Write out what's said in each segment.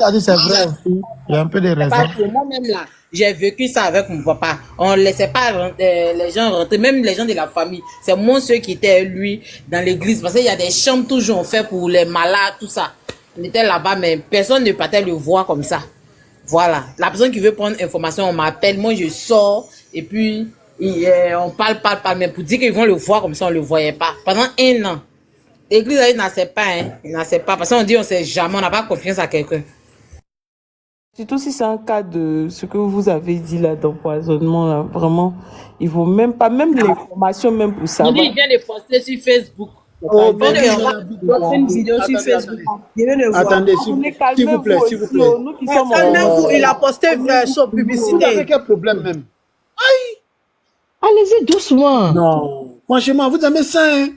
t'as dit c'est vrai aussi. Il y a un peu de C'est raison. pas pour moi-même là. J'ai vécu ça avec mon papa. On ne laissait pas les gens rentrer, même les gens de la famille. C'est moi ceux qui étaient lui dans l'église. Parce qu'il y a des chambres toujours faites pour les malades, tout ça. On était là-bas, mais personne ne partait le voir comme ça. Voilà. La personne qui veut prendre information, on m'appelle. Moi, je sors. Et puis, on parle. Mais pour dire qu'ils vont le voir comme ça, on ne le voyait pas. Pendant 1 an. L'église, il n'accepte pas. Hein. Il n'accepte pas. Parce qu'on dit, on ne sait jamais. On n'a pas confiance à quelqu'un. Surtout si c'est un cas de ce que vous avez dit là, d'empoisonnement, là, vraiment, il vaut même pas, même l'information, même pour savoir. Il vient de poster sur Facebook. Oh, bon, on fait une vidéo sur Facebook. Je viens de voir. Attendez, s'il vous plaît, s'il vous plaît. Nous qui sommes Calmez-vous, il a posté son publicité. Vous avez quel problème même? Allez-y doucement. Non. Franchement, vous aimez ça, hein?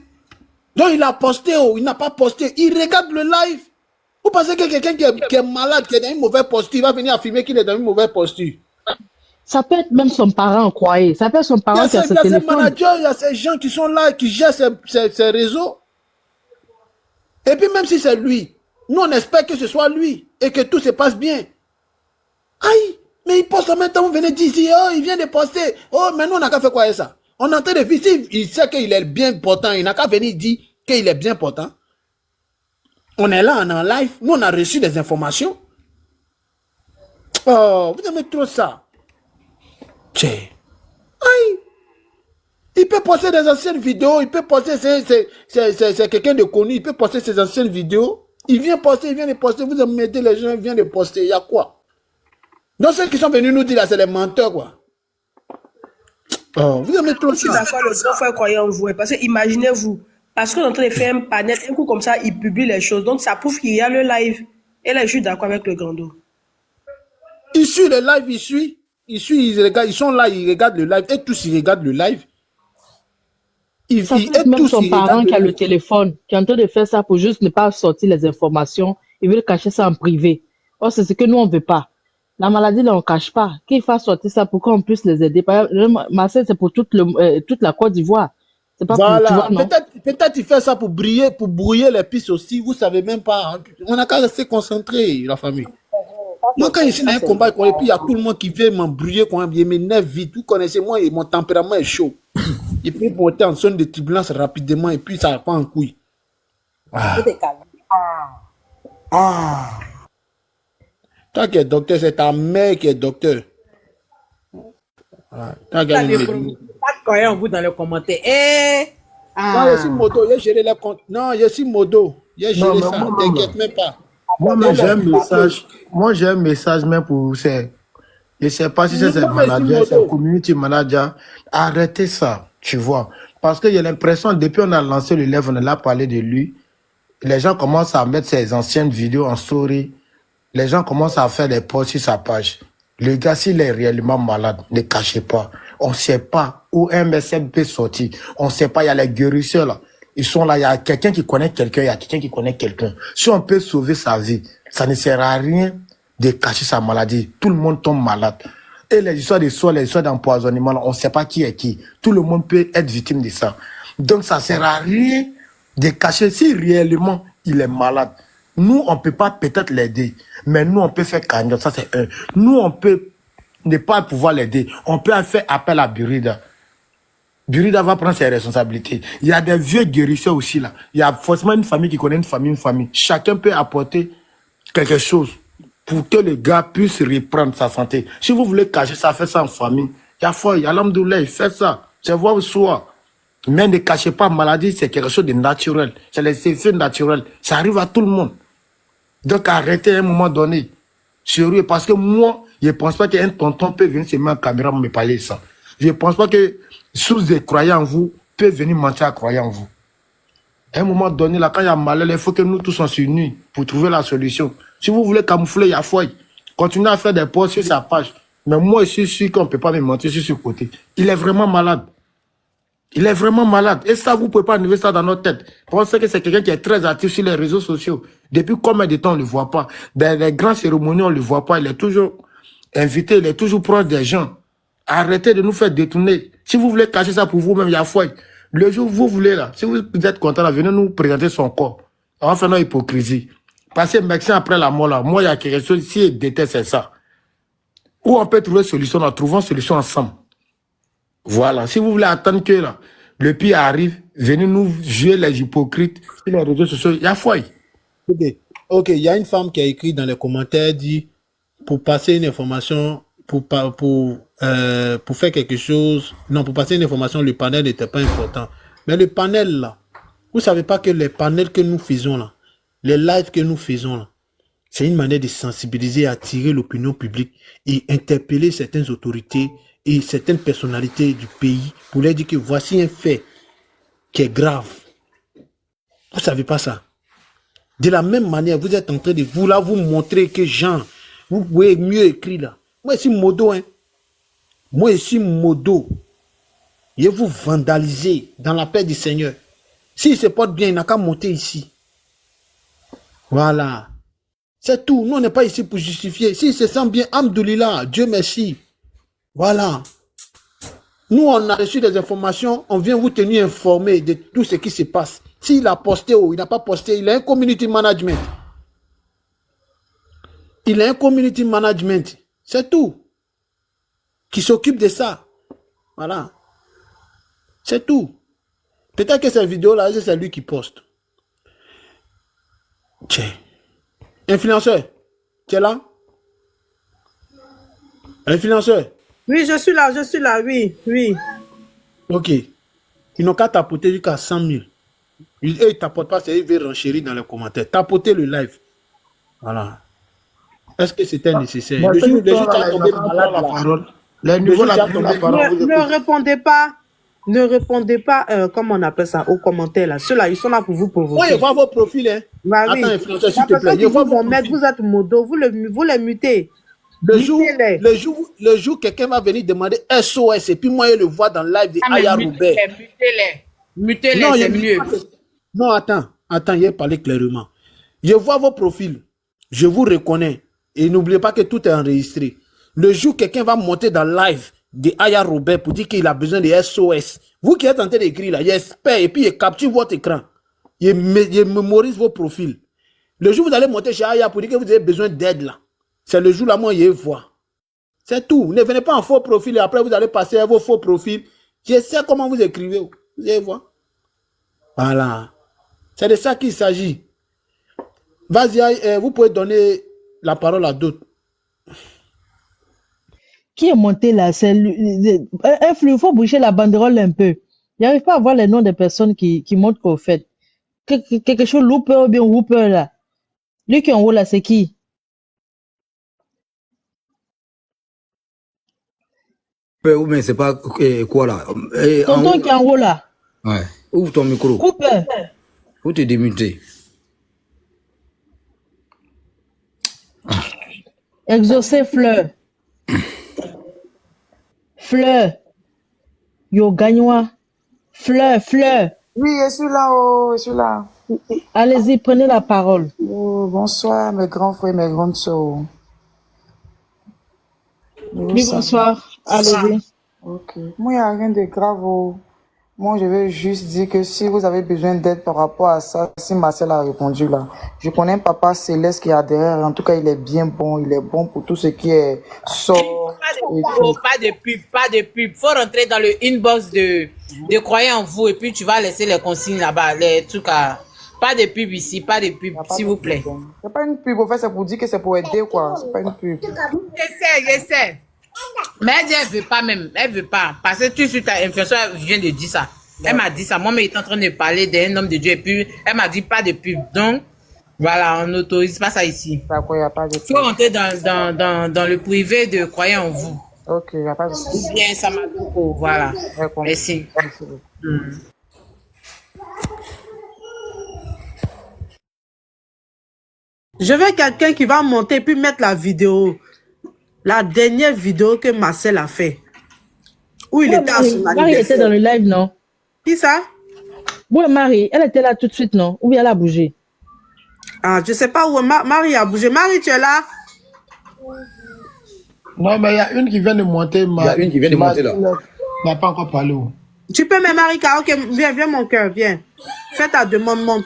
Donc, il a posté, il n'a pas posté. Il regarde le live. Vous pensez que quelqu'un qui est malade, qui est dans une mauvaise posture, il va venir affirmer qu'il est dans une mauvaise posture? Ça peut être même son parent, croyez. Ça peut être son Il y parent a qui a ce ces téléphone. managers, il y a ces gens qui sont là, qui gèrent ces réseaux. Et puis, même si c'est lui, nous, on espère que ce soit lui et que tout se passe bien. Aïe, mais il poste en même temps, vous venez dire ici, oh, il vient de poster. Oh, mais nous, on n'a qu'à faire quoi avec ça? On est en train de faire, il sait qu'il est bien important, il n'a qu'à venir dire qu'il est bien important. On est là, on est en live, nous, on a reçu des informations. Oh, vous aimez trop ça. Tiens. Aïe. Il peut poster des anciennes vidéos, il peut poster, c'est quelqu'un de connu, il peut poster ses anciennes vidéos. Il vient de poster, vous mettez les gens, il vient de poster, il y a quoi? Donc ceux qui sont venus nous dire là, c'est les menteurs, quoi. Oh, vous aimez trop Je suis ça. d'accord, le grand frère croyait en vous. Parce que imaginez-vous, parce qu'on est en train de faire un panel, un coup comme ça, il publie les choses. Donc ça prouve qu'il y a le live. Et là, je suis d'accord avec le grand dos. Il suit le live, il regarde, ils sont là, ils regardent le live, et tous ils regardent le live. Ça peut être même son parent qui a le téléphone, qui est en train de faire ça pour juste ne pas sortir les informations. Il veut cacher ça en privé. Or, c'est ce que nous, on ne veut pas. La maladie, là, on ne cache pas. Qu'il fasse sortir ça pour qu'on puisse les aider. Par exemple, Marseille, c'est pour toute la Côte d'Ivoire. C'est pas voilà. pour, tu vois, non? Peut-être il fait ça pour brouiller les pistes aussi. Vous savez même pas. Hein. On n'a qu'à rester concentré, la famille. Moi, quand je suis dans un combat, et puis il y a tout le monde qui vient m'embrouiller, il m'énerve vite. Vous connaissez, moi, et mon tempérament est chaud. Et puis, pour être en zone de turbulence rapidement, et puis ça prend un couille. Toi qui es docteur, c'est ta mère qui est docteur. Pas de croyez en vous dans les commentaires. Non, je suis modo, j'ai géré les comptes. Non, je suis modo. J'ai géré ça, t'inquiète même pas. Moi, j'ai un message même pour ces. Je ne sais pas si c'est ces managers, ces community managers. Arrêtez ça, tu vois. Parce que j'ai l'impression, depuis qu'on a lancé le live, on a parlé de lui. Les gens commencent à mettre ses anciennes vidéos en story. Les gens commencent à faire des posts sur sa page. Le gars, s'il est réellement malade, ne cachez pas. On ne sait pas où un MSM peut sortir. On ne sait pas, il y a les guérisseurs là. Ils sont là, il y a quelqu'un qui connaît quelqu'un, il y a quelqu'un qui connaît quelqu'un. Si on peut sauver sa vie, ça ne sert à rien de cacher sa maladie. Tout le monde tombe malade. Et les histoires de soins, les histoires d'empoisonnement, on ne sait pas qui est qui. Tout le monde peut être victime de ça. Donc ça ne sert à rien de cacher si réellement il est malade. Nous, on ne peut pas peut-être l'aider, mais nous, on peut faire cagnotte, ça c'est un. Nous, on peut ne pas pouvoir l'aider. On peut faire appel à Burida. Burida va prendre ses responsabilités. Il y a des vieux guérisseurs aussi là. Il y a forcément une famille qui connaît une famille. Chacun peut apporter quelque chose pour que le gars puisse reprendre sa santé. Si vous voulez cacher ça, faites ça en famille. Il y a foi, il y a l'amdoulay, faites ça. C'est voir soi. Mais ne cachez pas, maladie, c'est quelque chose de naturel. C'est les effets naturels. Ça arrive à tout le monde. Donc arrêtez à un moment donné. Sérieux, parce que moi, je ne pense pas qu'un tonton peut venir se mettre en caméra pour me parler de ça. Je ne pense pas que source de croyants en vous peut venir mentir à croyants en vous. À un moment donné, là, quand il y a malheur, il faut que nous tous on s'unisse pour trouver la solution. Si vous voulez camoufler, il y a foi. Continuez à faire des posts sur sa page. Mais moi, je suis sûr qu'on ne peut pas me mentir sur ce côté. Il est vraiment malade. Il est vraiment malade. Et ça, vous ne pouvez pas enlever ça dans notre tête. Pensez que c'est quelqu'un qui est très actif sur les réseaux sociaux. Depuis combien de temps on ne le voit pas? Dans les grandes cérémonies, on ne le voit pas. Il est toujours invité, il est toujours proche des gens. Arrêtez de nous faire détourner. Si vous voulez cacher ça pour vous-même, il y a foi. Le jour où vous voulez, là, si vous êtes content, là, venez nous présenter son corps. On va faire notre hypocrisie. Parce que médecin après la mort, là, moi, il y a quelque chose, si il déteste, c'est ça. Où on peut trouver solution, là, trouvons solution ensemble. Voilà. Si vous voulez attendre que là, le pire arrive, venez nous jouer les hypocrites sur les réseaux sociaux. Il y a foi. Ok, il y a une femme qui a écrit dans les commentaires, dit, pour passer une information, pour faire quelque chose, non, pour passer une information, le panel n'était pas important. Mais le panel, là, vous savez pas que les panels que nous faisons, là, les lives que nous faisons, là, c'est une manière de sensibiliser, attirer l'opinion publique et interpeller certaines autorités et certaines personnalités du pays pour leur dire que voici un fait qui est grave. Vous savez pas ça? De la même manière, vous êtes en train de vous montrer que Jean, vous pouvez mieux écrire là. Moi, ici, Modo, hein. Moi, ici, Modo. Je vais vous vandaliser dans la paix du Seigneur. S'il se porte bien, il n'a qu'à monter ici. Voilà. C'est tout. Nous, on n'est pas ici pour justifier. S'il se sent bien, Alhamdoulilah, Dieu merci. Voilà. Nous, on a reçu des informations, on vient vous tenir informé de tout ce qui se passe. S'il a posté ou il n'a pas posté, il a un community management. Il a un community management. C'est tout. Qui s'occupe de ça. Voilà. C'est tout. Peut-être que cette vidéo-là, c'est lui qui poste. Tiens. Influenceur, tu es là? Influenceur? Oui, je suis là, oui. Ok. Ils n'ont qu'à tapoter jusqu'à 100 000. Ils ne tapotent pas, c'est ils veulent renchérir dans les commentaires. Tapotez le live. Voilà. Est-ce que c'était nécessaire? Le jour qui a tombé malade, la parole. Ne répondez pas, comment on appelle ça, aux commentaires là. Ceux-là, ils sont là pour vous provoquer. Oui, je vois vos profils, hein. Bah, oui. Attends, influenceur, s'il te plaît. Vous êtes Modo, vous les mutez. Le jour, quelqu'un va venir demander SOS et puis moi, je le vois dans le live de Aya Robert. Mutez-les, c'est mieux. Non, attends, je vais parler clairement. Je vois vos profils, je vous reconnais. Et n'oubliez pas que tout est enregistré. Le jour, quelqu'un va monter dans le live de Aya Robert pour dire qu'il a besoin de SOS. Vous qui êtes en train d'écrire là, j'espère, et puis il capture votre écran. Il mémorise vos profils. Le jour où vous allez monter chez Aya pour dire que vous avez besoin d'aide là, c'est le jour là, moi, je vois. C'est tout. Ne venez pas en faux profil et après vous allez passer à vos faux profils. Je sais comment vous écrivez. Vous allez voir. Voilà. C'est de ça qu'il s'agit. Vas-y, vous pouvez donner la parole à d'autres. Qui est monté là? Il faut bouger la banderole un peu. Il n'arrive pas à voir les noms des personnes qui montrent qu'au fait. Quelque chose Looper ou bien Whooper là. Lui qui est en haut là, c'est qui? Ou mais c'est pas quoi là? Tonton qui est en haut là. Ouais. Ouvre ton micro. Cooper. Faut te démuter. Exaucé Fleur. Fleur. Yo gagnois. Fleur. Oui, je suis là, je suis là. Allez-y, prenez la parole. Oh, bonsoir, mes grands frères, mes grandes sœurs. Oui, bonsoir. Allez-y. Ok. Moi, il n'y a rien de grave. Moi, je vais juste dire que si vous avez besoin d'aide par rapport à ça, si Marcel a répondu là, je connais un papa Céleste qui est derrière. En tout cas, il est bien bon. Il est bon pour tout ce qui est sort. Pas de pub. Faut rentrer dans le inbox de croyants en vous et puis tu vas laisser les consignes là-bas, les trucs à... Pas de pub ici, pas de pub, s'il vous plaît. C'est pas une pub, en fait, c'est pour dire que c'est pour aider, quoi. C'est pas une pub. Je sais. Mais elle veut pas même. Elle veut pas. Parce que tu suis ta influenceur vient de dire ça. Elle m'a dit ça. Moi, mais il est en train de parler d'un homme de Dieu. Et puis, elle m'a dit pas de pub. Donc, voilà, on n'autorise pas ça ici. D'accord, il n'y a pas de pub. Il faut rentrer dans le privé de croyants en vous. Ok, il n'y a pas de pub. Bien, ça m'a beaucoup. Voilà. Merci. Je veux quelqu'un qui va monter puis mettre la vidéo. La dernière vidéo que Marcel a fait. Où il était à son anniversaire. Marie était dans le live, non? Qui ça? Oui, Marie, elle était là tout de suite, non? Ou bien elle a bougé? Ah, je sais pas où Marie a bougé. Marie, tu es là? Non, mais il y a une qui vient de monter. Il y a une qui vient de monter là. Elle n'a pas encore parlé. Tu peux, mais Marie, ok, viens mon cœur, viens. Fais ta demande, monte.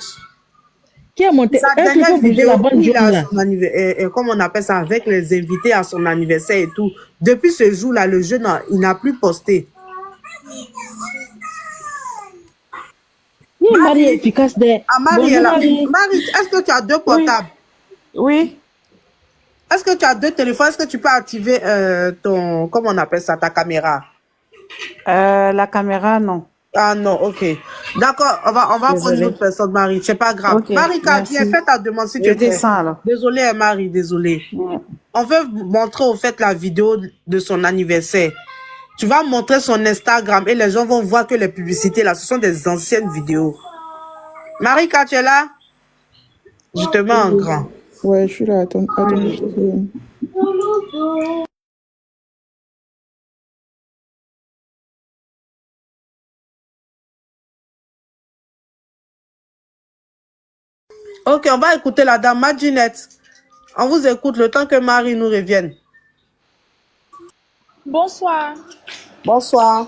Qui a monté Sa un truc dernière pour bouger vidéo la bonne où il jaune a là. son anniversaire, comme on appelle ça, avec les invités à son anniversaire et tout. Depuis ce jour-là, le jeune, il n'a plus posté. Il y a Marie Marie, efficace des. Marie est Bonjour là. Marie. Marie, est-ce que tu as deux Oui, portables? oui. Est-ce que tu as deux téléphones? Est-ce que tu peux activer ton, comment on appelle ça, ta caméra? La caméra, non. Ah non, ok. D'accord, on va prendre une Désolée. autre personne, Marie. C'est pas grave. Ok, Marie, viens, merci. fais ta demande s'il te Je plaît. descends alors. Désolée, Marie, désolée. Ouais. On veut montrer au fait la vidéo de son anniversaire. Tu vas montrer son Instagram et les gens vont voir que les publicités là, ce sont des anciennes vidéos. Marie, quand tu es là, je te mets en grand. Ouais, je suis là. Attends, je te dis. Ok, on va écouter la dame Madjinette. On vous écoute le temps que Marie nous revienne. Bonsoir. Bonsoir.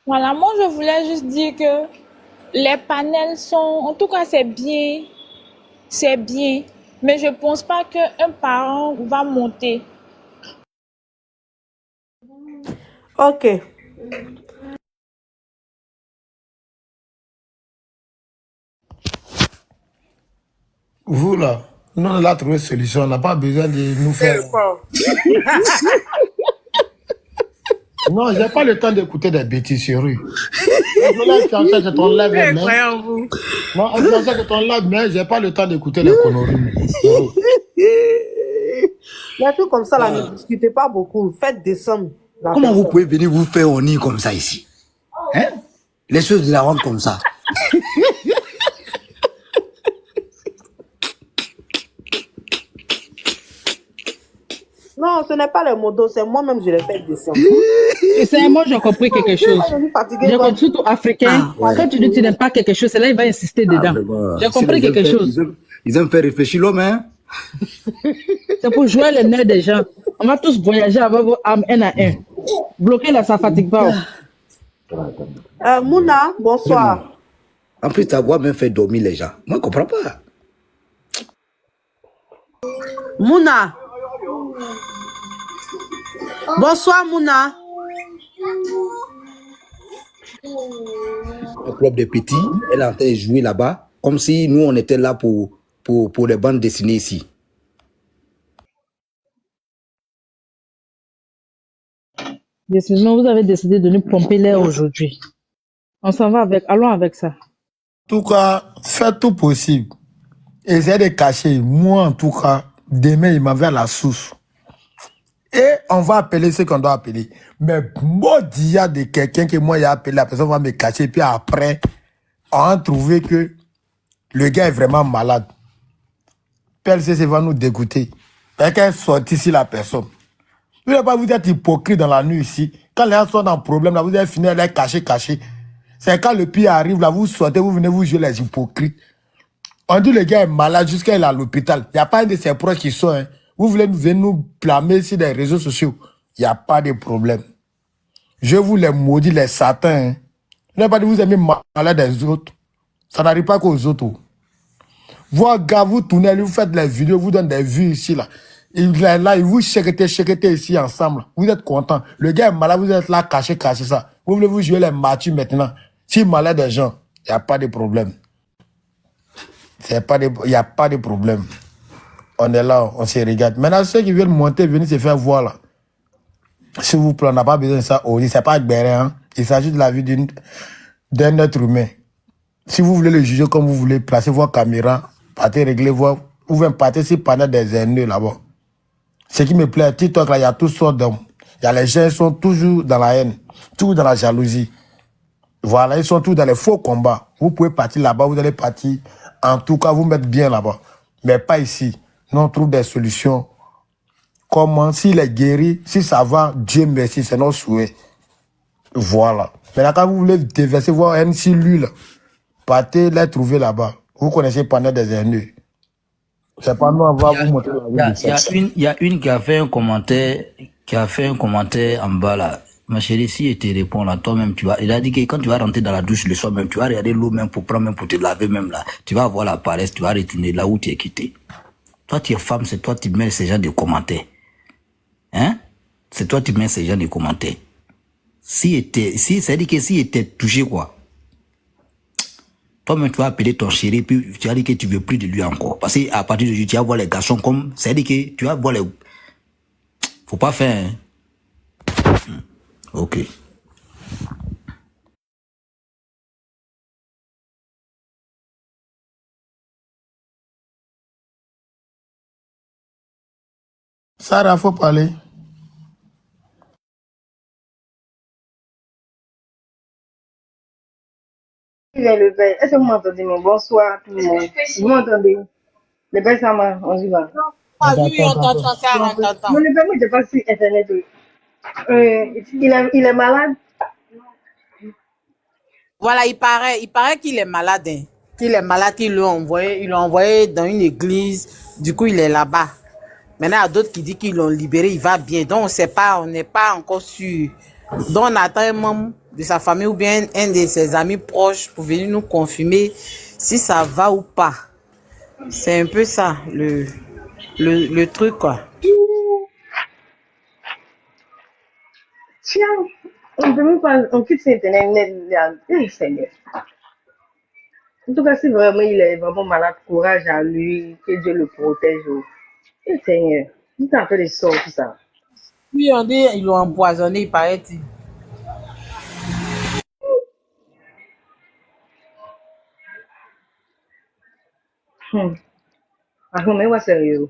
Voilà, moi je voulais juste dire que les panels sont, en tout cas c'est bien, mais je pense pas qu'un parent va monter. Ok. Vous là, nous on a trouvé solution, on n'a pas besoin de nous faire. Non, j'ai pas le temps d'écouter des bêtises sur rue. Désolé, tu en sais que ton lève, mais. Non, tu en sais que ton lève, mais j'ai pas le temps d'écouter les conneries. Les trucs comme ça là, ne discutez pas beaucoup. Faites descendre. Comment vous pouvez venir vous faire honneur comme ça ici? Hein? Les choses de la rendre comme ça. Non, ce n'est pas le modo, c'est moi-même je les fais descendre. Tu sais, moi j'ai compris quelque chose. J'ai compris, surtout africain. Quand tu dis que tu n'aimes pas quelque chose, c'est là il va insister dedans. J'ai compris quelque chose. Ils aiment faire réfléchir l'homme, hein? C'est pour jouer les nerfs des gens. On va tous voyager avec vos âmes un à un. Bloquer là, ça fatigue pas. Mouna, bonsoir. En plus, ta voix même fait dormir les gens. Moi, je ne comprends pas. Mouna. Bonsoir, Mouna. Un club de petits, elle est en train de jouer là-bas, comme si nous, on était là pour les bandes dessinées ici. Décidément, vous avez décidé de nous pomper l'air aujourd'hui. On s'en va avec, allons avec ça. En tout cas, faites tout possible. Essayez de cacher. Moi, en tout cas, demain, il m'avait à la source. Et on va appeler ce qu'on doit appeler. Mais moi, il y a de quelqu'un que moi, il a appelé, la personne va me cacher. Puis après, on a trouvé que le gars est vraiment malade. PLCC va nous dégoûter. Quelqu'un sort ici, la personne. Vous n'allez pas vous être hypocrite dans la nuit ici. Quand les gens sont dans un problème, là, vous allez finir à les cacher. C'est quand le pire arrive, là, vous sortez, vous venez vous jouer les hypocrites. On dit le gars est malade jusqu'à il est à l'hôpital. Il n'y a pas un de ses proches qui sont. Hein. Vous voulez venir nous blâmer sur les réseaux sociaux. Il n'y a pas de problème. Je vous les maudis, les satans. Hein. Vous n'avez pas dit vous aimez malade des autres. Ça n'arrive pas qu'aux autres. Vous, gars, vous tournez, vous faites les vidéos, vous donnez des vues ici, là. Il est là, il vous chéquetez ici ensemble. Vous êtes content. Le gars est malade, vous êtes là, caché ça. Vous voulez vous jouer les matchs maintenant. Si malade des gens, il n'y a pas de problème. Il n'y a pas de problème. On est là, on se regarde. Maintenant, ceux qui veulent monter, venir se faire voir là. S'il vous plaît, on n'a pas besoin de ça. C'est pas Gbéré, hein. Il s'agit de la vie d'un être humain. Si vous voulez le juger comme vous voulez, placez vos caméras, partez régler vos... Ou bien partez si pendant des ennemis là-bas. Ce qui me plaît, TikTok, là, il y a toutes sortes d'hommes. Il y a les gens qui sont toujours dans la haine, toujours dans la jalousie. Voilà, ils sont tous dans les faux combats. Vous pouvez partir là-bas, vous allez partir. En tout cas, vous mettre bien là-bas. Mais pas ici. Nous, on trouve des solutions. Comment, s'il est guéri, si ça va, Dieu merci, c'est notre souhait. Voilà. Maintenant, quand vous voulez déverser vos haines sur lui, là, partez les trouver là-bas. Vous connaissez pendant des ennemis. C'est pas nous, on va vous montrer la vie. Il y a une qui a fait un commentaire, en bas là. Ma chérie, si il te répond là, toi-même, tu vas. Il a dit que quand tu vas rentrer dans la douche le soir même, tu vas regarder l'eau même pour prendre même pour te laver même là. Tu vas avoir la paresse, tu vas retourner là où tu es quitté. Toi, tu es femme, c'est toi qui mets ces gens de commentaires. Hein? C'est toi qui mets ces gens de commentaires. Si, c'est-à-dire que si il était touché quoi, toi-même tu vas appeler ton chéri, puis tu vas dire que tu veux plus de lui encore. Parce qu'à partir de tu vas voir les garçons comme, c'est-à-dire que tu vas voir les... Faut pas faire, hein? Ok. Sarah, faut parler. Le père. Est-ce que vous m'entendez? Bonsoir tout le monde. Vous m'entendez? Le père, ça va, on y va. Ah oui, on t'entend, ça, on t'entend. Mais le père, moi, je passe sur Internet. Il est malade. Voilà, il paraît qu'il est malade, hein. Qu'il est malade, ils l'ont envoyé dans une église. Du coup, il est là-bas. Maintenant, il y a d'autres qui disent qu'ils l'ont libéré, il va bien. Donc, on sait pas, on n'est pas encore sûr. Donc, on attend un membre de sa famille ou bien un de ses amis proches pour venir nous confirmer si ça va ou pas. C'est un peu ça, le truc, quoi. Tiens, on peut même pas, on quitte sur Internet. Seigneur. En tout cas, si vraiment il est vraiment malade, courage à lui, que Dieu le protège. Seigneur, il t'a fait des sorts, tout ça. Puis, on dit, ils l'ont empoisonné, il paraît-il. Ah, mais ouais, sérieux.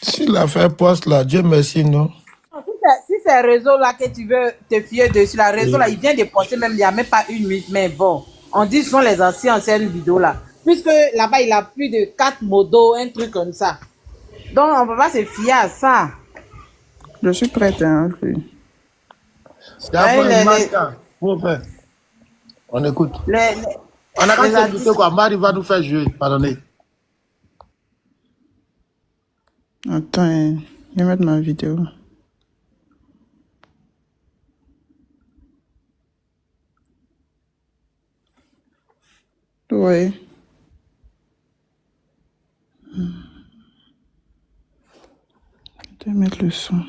S'il a fait poste là, Dieu merci, non? Si c'est un réseau là que tu veux te fier dessus, la réseau là, il vient de poster même, il n'y a même pas une minute, mais bon, on dit que ce sont les anciennes vidéos là. Puisque là-bas, il a plus de 4 modos, un truc comme ça. Donc, on ne peut pas se fier à ça. Je suis prête, hein, oui. On écoute. On a quand même écouté quoi? Marie va nous faire jouer, pardonnez. Attends, hein, je vais mettre ma vidéo. Ouais. Je vais mettre le son.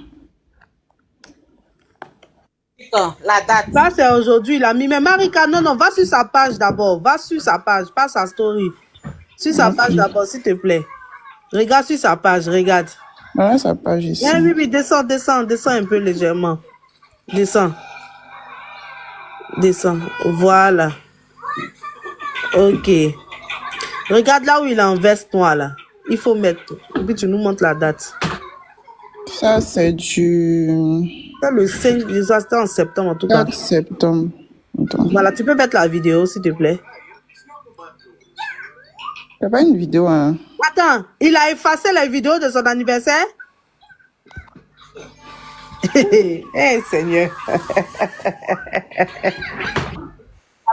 La date. Ça, c'est aujourd'hui, il a mis. Mais Marika, non, va sur sa page d'abord. Va sur sa page, pas sa story. Sur sa page d'abord, s'il te plaît. Regarde sur sa page, regarde. Voilà sa page ici. Oui, descends un peu légèrement. Descends. Voilà. Ok. Regarde là où il est en veste noire, là. Il faut mettre. Et puis tu nous montres la date. Ça, c'est du... Ça, le 5, c'était en septembre en tout cas. 4 septembre. Attends. Voilà, tu peux mettre la vidéo, s'il te plaît. Il n'y a pas une vidéo, hein? Attends, il a effacé les vidéos de son anniversaire? Eh, Seigneur.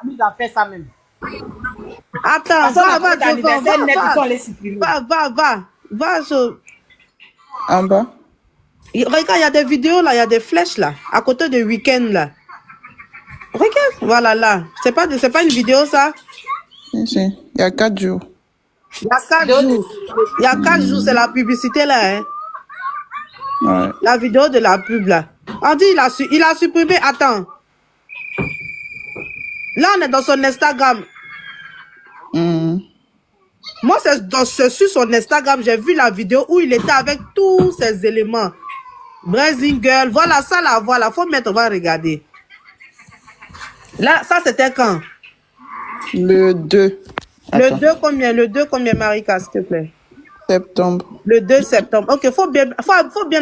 Amuse a fait ça même. Attends, va. En bas? Regarde, il y a des vidéos là, il y a des flèches là, à côté de week-end là. Regarde, voilà là. C'est pas une vidéo ça? Si, il y a 4 jours. Il y a 4 jours, c'est la publicité là, hein? Ouais. La vidéo de la pub là. On dit il a supprimé, attends. Là, on est dans son Instagram. Moi, c'est sur son Instagram, j'ai vu la vidéo où il était avec tous ces éléments. Brazing Girl, voilà ça là, voilà. Faut mettre, on va regarder. Là, ça c'était quand? Le 2. Le 2 combien? Le 2 combien, Marika, s'il te plaît? Septembre. Le 2 septembre. Ok, faut bien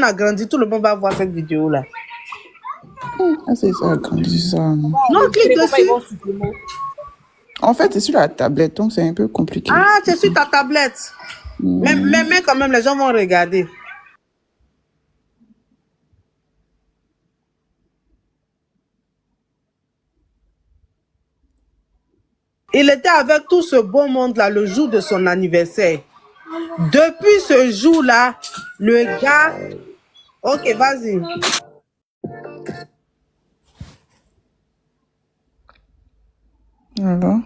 agrandir. Tout le monde va voir cette vidéo là. Ah, c'est ça, agrandir ça. Non, clique dessus. En fait, c'est sur la tablette, donc c'est un peu compliqué. Ah, c'est sur ta tablette. Mais quand même, les gens vont regarder. Il était avec tout ce beau monde-là le jour de son anniversaire. Depuis ce jour-là, le gars... Ok, vas-y. Alors.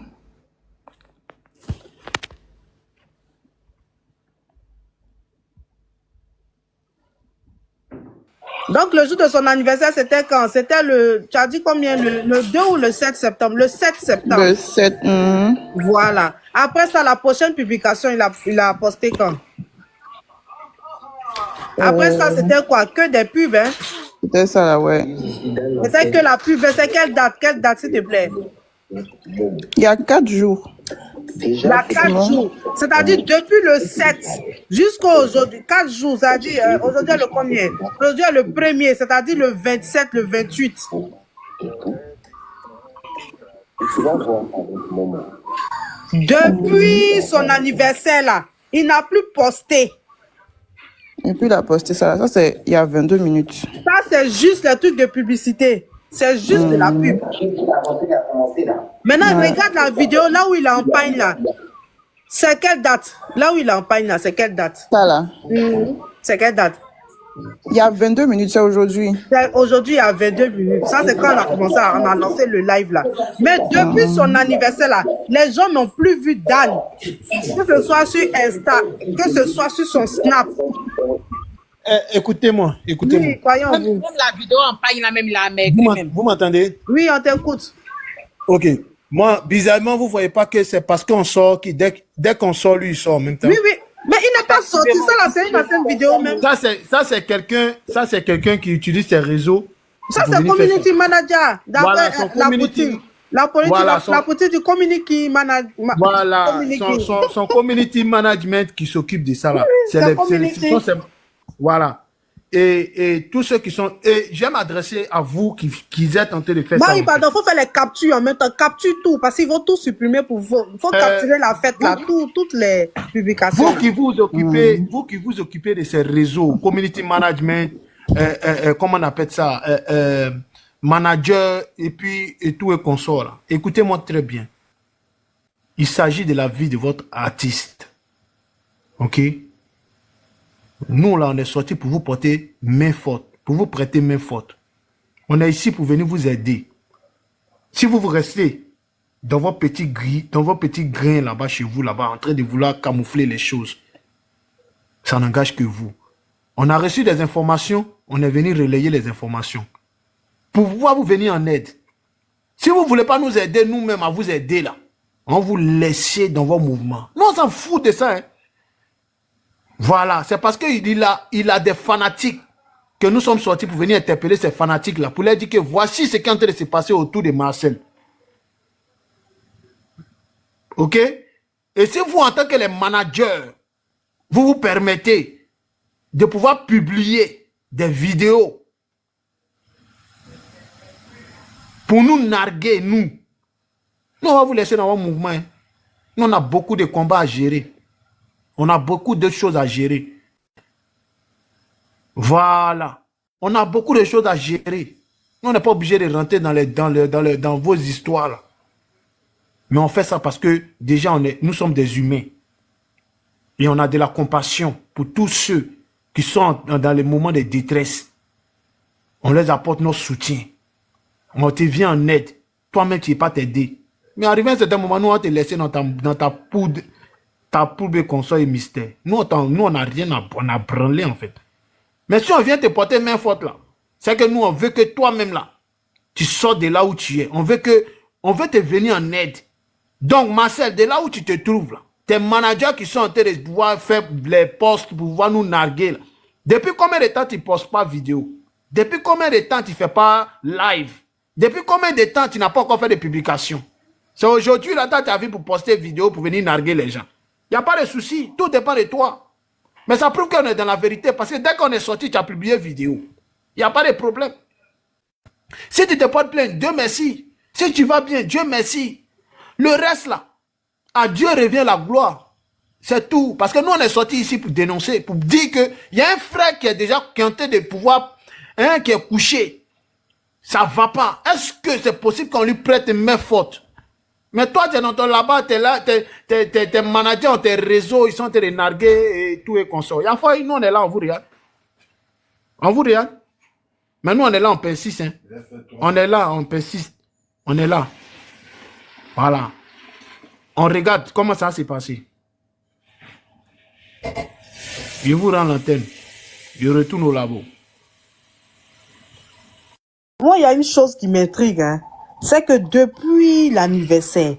Donc, le jour de son anniversaire, c'était quand? C'était le... Tu as dit combien? Le 2 ou le 7 septembre? Le 7 septembre. Le 7. Voilà. Après ça, la prochaine publication, il a posté quand? Après ça, c'était quoi? Que des pubs, hein? C'était ça, là, ouais. C'était que la pub. C'est quelle date? Quelle date, s'il te plaît? Il y a 4 jours. Il y a 4 jours. C'est-à-dire depuis le 7 jusqu'à aujourd'hui. 4 jours. C'est-à-dire aujourd'hui le combien? Aujourd'hui le 1er. C'est-à-dire le 27, le 28. Depuis son anniversaire là, il n'a plus posté. Et puis il a posté ça. Ça, c'est il y a 22 minutes. Ça, c'est juste le truc de publicité. C'est juste de la pub. Maintenant, regarde la vidéo là où il empagne là. C'est quelle date? Là où il empagne là, c'est quelle date? Ça là. C'est quelle date? Il y a 22 minutes, c'est aujourd'hui. Aujourd'hui, il y a 22 minutes. Ça, c'est quand on a commencé à lancé le live là. Mais depuis son anniversaire là, les gens n'ont plus vu Dan. Que ce soit sur Insta, que ce soit sur son Snap. Écoutez-moi. Oui, croyons vous. Même la vidéo en paille là, même la maigri. Vous m'entendez? Oui, on t'écoute. Ok. Moi, bizarrement, vous ne voyez pas que c'est parce qu'on sort, dès qu'on sort, lui, il sort en même temps. Oui, oui. Mais il n'est pas sorti. Ça, là, c'est une ancienne vidéo même. Ça, c'est quelqu'un qui utilise ses réseaux. Ça, c'est community manager. Voilà, la politique du community manager. Voilà, son community management qui s'occupe de ça là. Voilà. Et tous ceux qui sont... Et j'aime m'adresser à vous qui êtes en train de faire ça. Oui, pardon, il faut faire les captures en même temps. Capture tout, parce qu'ils vont tout supprimer pour vous. Il faut capturer la fête là, toutes les publications. Vous qui vous occupez de ces réseaux, community management, comment on appelle ça, manager, et tout et consort là. Écoutez-moi très bien. Il s'agit de la vie de votre artiste. Ok? Nous, là, on est sortis pour vous porter main forte, pour vous prêter main forte. On est ici pour venir vous aider. Si vous restez dans vos petits grains là-bas, chez vous, là-bas, en train de vouloir camoufler les choses, ça n'engage que vous. On a reçu des informations, on est venu relayer les informations. Pour pouvoir vous venir en aide. Si vous ne voulez pas nous aider, nous-mêmes, à vous aider là, on vous laisse dans vos mouvements. Nous, on s'en fout de ça, hein. Voilà, c'est parce qu'il a des fanatiques que nous sommes sortis pour venir interpeller ces fanatiques-là, pour leur dire que voici ce qui est en train de se passer autour de Marcel. Ok? Et si vous, en tant que les managers, vous vous permettez de pouvoir publier des vidéos pour nous narguer, nous, on va vous laisser dans vos mouvements. Hein. Nous, on a beaucoup de combats à gérer. On a beaucoup de choses à gérer. Voilà. On a beaucoup de choses à gérer. On n'est pas obligé de rentrer dans vos histoires. Là. Mais on fait ça parce que déjà, nous sommes des humains. Et on a de la compassion pour tous ceux qui sont dans les moments de détresse. On les apporte notre soutien. On te vient en aide. Toi-même, tu n'es pas t'aider. Mais arrivé à un certain moment, nous, on va te laisser dans ta poudre. Ta poule console et mystère. Nous, on n'a rien à branler, en fait. Mais si on vient te porter main forte, là, c'est que nous, on veut que toi-même, là, tu sors de là où tu es. On veut te venir en aide. Donc, Marcel, de là où tu te trouves, là, tes managers qui sont en train de pouvoir faire les posts pour pouvoir nous narguer, là. Depuis combien de temps tu ne postes pas vidéo? Depuis combien de temps tu ne fais pas live? Depuis combien de temps tu n'as pas encore fait de publication? C'est aujourd'hui, là, tu as vu pour poster vidéo pour venir narguer les gens. Il n'y a pas de souci, tout dépend de toi. Mais ça prouve qu'on est dans la vérité, parce que dès qu'on est sorti, tu as publié vidéo. Il n'y a pas de problème. Si tu te portes plainte, Dieu merci. Si tu vas bien, Dieu merci. Le reste là, à Dieu revient la gloire. C'est tout. Parce que nous, on est sortis ici pour dénoncer, pour dire qu'il y a un frère qui est déjà qui est en train de pouvoir, qui est couché. Ça ne va pas. Est-ce que c'est possible qu'on lui prête une main forte? Mais toi, tu es dans ton là-bas, tu es là, tes managers, tes réseaux, ils sont en train de narguer et tout et consort. Il y a fois, nous, on est là, on vous regarde. On vous regarde. Mais nous, on est là, on persiste. Hein. On est là, on persiste. On est là. Voilà. On regarde comment ça s'est passé. Je vous rends l'antenne. Je retourne au labo. Moi, il y a une chose qui m'intrigue, hein. C'est que depuis l'anniversaire,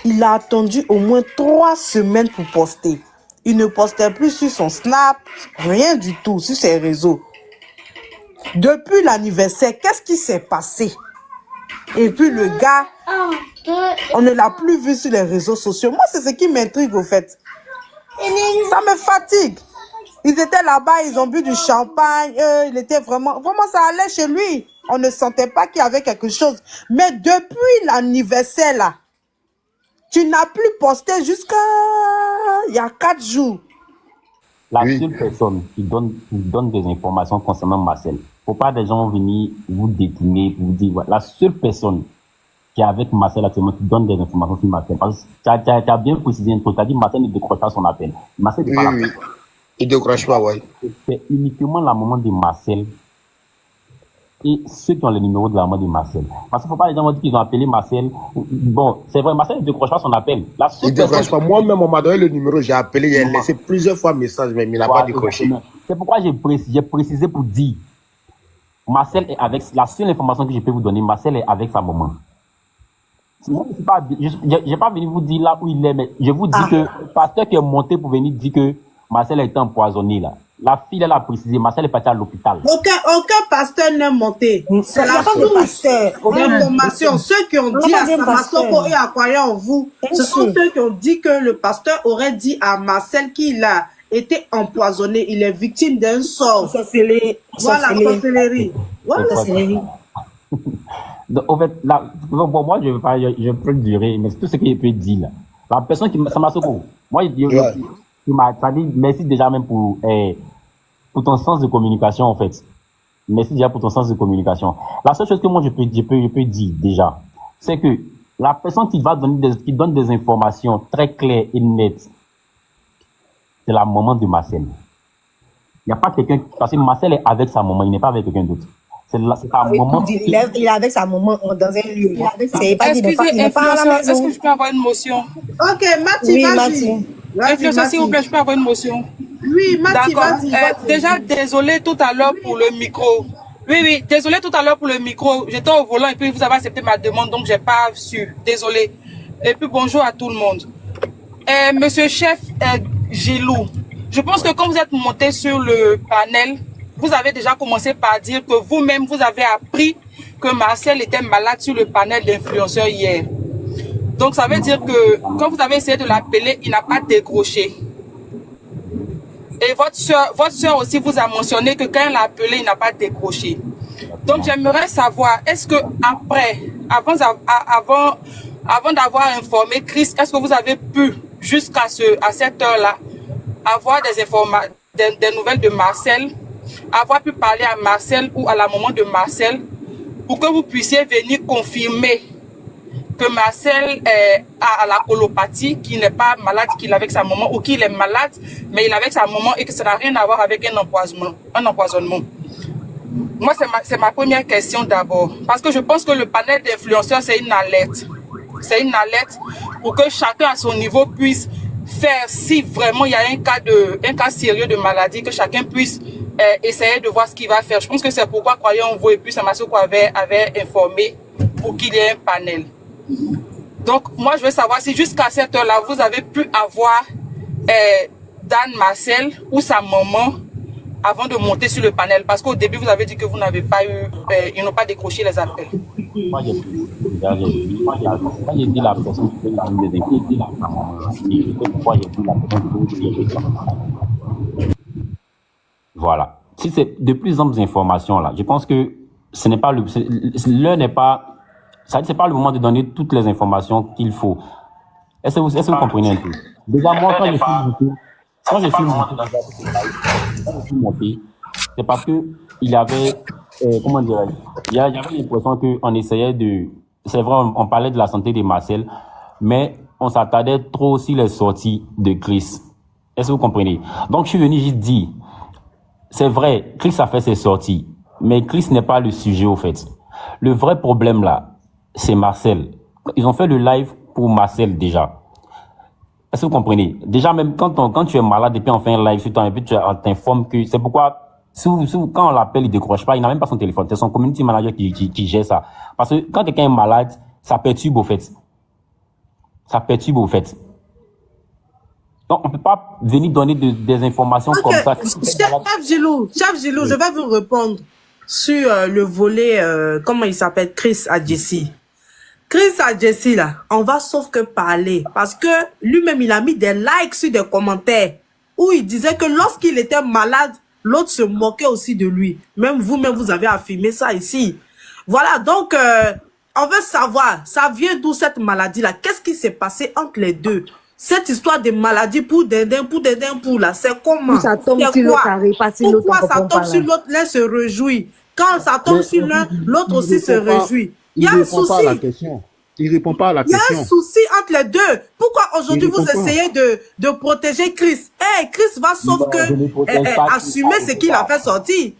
il a attendu au moins 3 semaines pour poster. Il ne postait plus sur son Snap, rien du tout, sur ses réseaux. Depuis l'anniversaire, qu'est-ce qui s'est passé? Et puis le gars, on ne l'a plus vu sur les réseaux sociaux. Moi, c'est ce qui m'intrigue au fait. Ça me fatigue. Ils étaient là-bas, ils ont bu du champagne, il était vraiment ça allait chez lui. On ne sentait pas qu'il y avait quelque chose. Mais depuis l'anniversaire là, tu n'as plus posté jusqu'à il y a 4 jours. La seule personne qui donne des informations concernant Marcel, faut pas des gens venir vous détourner, vous dire, voilà, la seule personne qui est avec Marcel actuellement, qui donne des informations sur Marcel, parce que tu as bien précisé, tu as dit Marcel ne décroche pas son appel. Marcel n'est pas la personne. Il décroche pas, ouais. C'est uniquement la maman de Marcel et ceux qui ont le numéro de la maman de Marcel. Parce qu'il ne faut pas les gens dire qu'ils ont appelé Marcel. Bon, c'est vrai, Marcel ne décroche pas son appel. Il ne décroche pas. Moi-même, on m'a donné le numéro, j'ai appelé, il a laissé plusieurs fois message, mais il n'a pas décroché. C'est pourquoi j'ai précisé pour dire, Marcel est avec, la seule information que je peux vous donner, Marcel est avec sa maman. Je n'ai pas venu vous dire là où il est, mais je vous dis que le pasteur qui est monté pour venir dire que Marcel a été empoisonné là. La fille, elle a précisé, Marcel est parti à l'hôpital. Aucun pasteur n'est monté. C'est la source d'information. Ceux qui ont dit à Samasoko et à Kwaya en vous, ce sont ceux qui ont dit que le pasteur aurait dit à Marcel qu'il a été empoisonné. Il est victime d'un sort. Voilà, sorcellerie. Voilà, sorcellerie. Donc, en fait, là, pour moi, je peux durer, mais c'est tout ce qu'il peut dire là. La personne qui Samasoko, moi, il m'a dit merci déjà même pour ton sens de communication en fait. Merci déjà pour ton sens de communication. La seule chose que moi je peux dire déjà, c'est que la personne qui donne des informations très claires et nettes, c'est la maman de Marcel. Il n'y a pas quelqu'un, parce que Marcel est avec sa maman, il n'est pas avec quelqu'un d'autre. C'est sa maman. Il est avec sa maman dans un lieu. Excusez, est-ce que je peux avoir une motion? Ok, Mathie, vas-y. Influenceur, s'il vous plaît, je peux avoir une motion? Oui, Mathie, vas-y. Déjà, désolé tout à l'heure pour le micro. Oui, désolé tout à l'heure pour le micro. J'étais au volant et puis vous avez accepté ma demande, donc j'ai pas su. Désolé. Et puis bonjour à tout le monde. Monsieur chef Gilou, je pense que quand vous êtes monté sur le panel, vous avez déjà commencé par dire que vous-même, vous avez appris que Marcel était malade sur le panel d'influenceurs hier. Donc, ça veut dire que quand vous avez essayé de l'appeler, il n'a pas décroché. Et votre soeur aussi vous a mentionné que quand elle l'a appelé, il n'a pas décroché. Donc, j'aimerais savoir, est-ce que après, avant d'avoir informé Chris, est-ce que vous avez pu, jusqu'à cette heure-là, avoir des nouvelles de Marcel, avoir pu parler à Marcel ou à la maman de Marcel, pour que vous puissiez venir confirmer que Marcel a la colopathie, qu'il n'est pas malade, qu'il est avec sa maman, ou qu'il est malade, mais il est avec sa maman et que ça n'a rien à voir avec un empoisonnement. Moi, c'est ma première question d'abord. Parce que je pense que le panel d'influenceurs, c'est une alerte. C'est une alerte pour que chacun à son niveau puisse faire, si vraiment il y a un cas sérieux de maladie, que chacun puisse essayer de voir ce qu'il va faire. Je pense que c'est pourquoi, croyons en vous, et puis Samasoko avait informé pour qu'il y ait un panel. Donc, moi, je veux savoir si jusqu'à cette heure-là, vous avez pu avoir Dan Marcel ou sa maman avant de monter sur le panel. Parce qu'au début, vous avez dit que vous n'avez pas eu, ils n'ont pas décroché les appels. Moi, j'ai dit la personne qui peut donner des infos, j'ai dit la maman. Et pourquoi j'ai dit la personne qui peut donner. Voilà. Si c'est de plus amples informations là, je pense que ce n'est pas l'heure n'est pas. C'est pas le moment de donner toutes les informations qu'il faut. Est-ce que vous comprenez un peu? Déjà, moi, quand je suis monté, c'est parce que il y avait, comment dirais-je, il y avait l'impression qu'on essayait c'est vrai, on parlait de la santé de Marcel, mais on s'attardait trop sur les sorties de Chris. Est-ce que vous comprenez? Donc, je suis venu juste dire, c'est vrai, Chris a fait ses sorties, mais Chris n'est pas le sujet au fait. Le vrai problème là, c'est Marcel. Ils ont fait le live pour Marcel déjà. Est-ce que vous comprenez? Déjà, même quand tu es malade et puis on fait un live sur toi et puis tu t'informes que c'est pourquoi quand on l'appelle, il décroche pas, il n'a même pas son téléphone. C'est son community manager qui gère ça. Parce que quand quelqu'un est malade, ça perturbe au fait. Ça perturbe au fait. Donc, on peut pas venir donner des informations comme ça. Chef Gilou, je vais vous répondre sur le volet, comment il s'appelle, Chris Adjesi. Chris Adjesi, là, on va sauf que parler. Parce que lui-même, il a mis des likes sur des commentaires où il disait que lorsqu'il était malade, l'autre se moquait aussi de lui. Même vous-même, vous avez affirmé ça ici. Voilà, donc, on veut savoir, ça vient d'où cette maladie-là? Qu'est-ce qui s'est passé entre les deux? Cette histoire de maladie pour là, c'est comment? Ça tombe sur l'autre, pourquoi ça tombe sur l'autre, l'un se réjouit? Quand ça tombe sur l'un, l'autre aussi se réjouit. Il y a un souci. Il répond pas à la question. Il y a un souci entre les deux. Pourquoi aujourd'hui vous essayez de protéger Chris? Chris va sauf que assumer ce qu'il a fait sortir.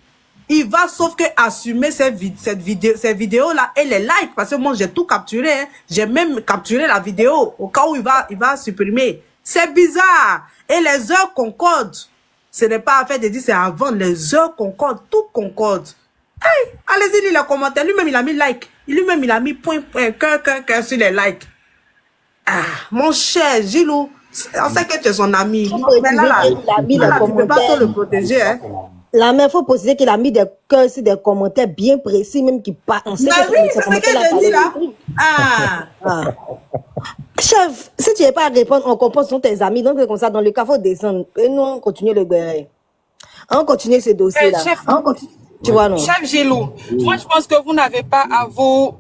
Il va sauf que assumer ces vidéos-là et les likes. Parce que moi, j'ai tout capturé. Hein. J'ai même capturé la vidéo au cas où il va supprimer. C'est bizarre. Et les heures concordent. Ce n'est pas affaire de dire c'est avant. Les heures concordent. Tout concorde. Hey, allez-y, lire les commentaires. Lui-même, il a mis like. Lui-même, il a mis point, cœur sur les likes. Ah, mon cher Gilou, on sait que tu es son ami. Mais là, tu ne peux pas trop le protéger. Hein. La même fois préciser qu'il a mis des cœurs sur des commentaires bien précis, même qui partent. On sait que oui, c'est ce que je dis là. Ah. Chef, si tu n'es pas à répondre, on comprend, ce sont tes amis. Donc, c'est comme ça, dans le cas, il faut descendre. Et nous, on continue le guerre. On continue ce dossier-là. Tu vois, non? Chef Gilou, moi, je pense que vous n'avez pas à vous,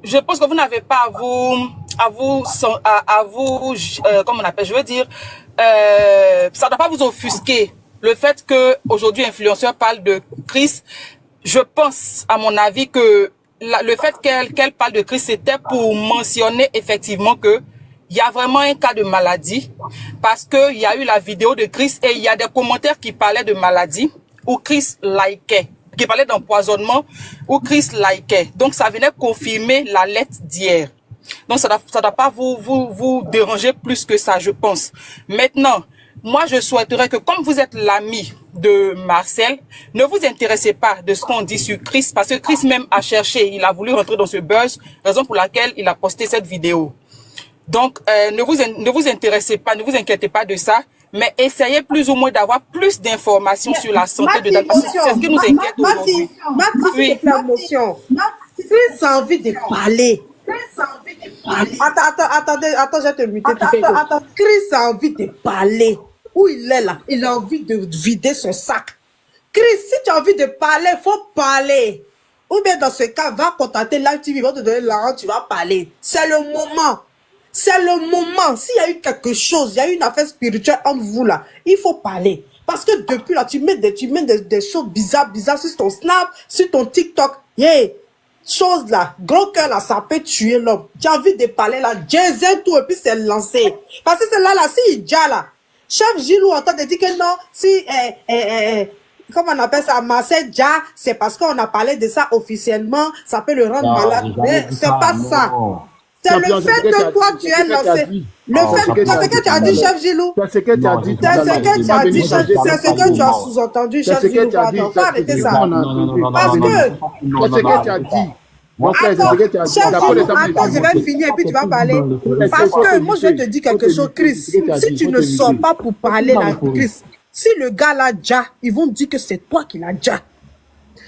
comment on appelle, je veux dire, ça ne doit pas vous offusquer. Le fait que aujourd'hui influenceur parle de Chris, je pense, à mon avis, que le fait qu'elle parle de Chris, c'était pour mentionner effectivement que il y a vraiment un cas de maladie, parce que il y a eu la vidéo de Chris et il y a des commentaires qui parlaient de maladie où Chris likait, qui parlait d'empoisonnement où Chris likait. Donc ça venait confirmer la lettre d'hier. Donc ça doit pas vous déranger plus que ça, je pense. Maintenant, moi, je souhaiterais que, comme vous êtes l'ami de Marcel, ne vous intéressez pas de ce qu'on dit sur Chris, parce que Chris même a cherché, il a voulu rentrer dans ce buzz, raison pour laquelle il a posté cette vidéo. Donc, ne vous intéressez pas, ne vous inquiétez pas de ça, mais essayez plus ou moins d'avoir plus d'informations sur la santé de Dada. C'est ce qui nous inquiète aujourd'hui. Oui. Chris a envie de parler. Attends, je vais te muter. Chris a envie de parler. Où il est là, il a envie de vider son sac. Chris, si tu as envie de parler, il faut parler. Ou bien dans ce cas, va contacter Live TV, va te donner l'argent, tu vas parler. C'est le moment. C'est le moment. S'il y a eu quelque chose, il y a eu une affaire spirituelle entre vous là, il faut parler. Parce que depuis là, tu mets des choses bizarres sur ton Snap, sur ton TikTok. Yeah. Chose là, gros cœur là, ça peut tuer l'homme. Tu as envie de parler là, Jason tout, et puis c'est lancé. Parce que c'est là, si il déjà là. Chef Gilou entend te dire que non, si, comment on appelle ça, Marcel Dja, c'est parce qu'on a parlé de ça officiellement, ça peut le rendre malade. Mais c'est pas ça. C'est le fait que toi, tu es lancé. Le fait, c'est ce que tu as dit, Chef Gilou. C'est ce que tu as dit. C'est ce que tu as dit, c'est ce que tu as sous-entendu, Chef Gilou. Pardon, faut arrêter ça. Parce que, c'est ce que tu as dit. Attends, je vais finir et puis tu vas parler. Parce que moi, je vais te dire quelque chose, Chris. Si tu ne sors pas pour parler là, Chris, si le gars l'a déjà, ils vont dire que c'est toi qui l'as déjà.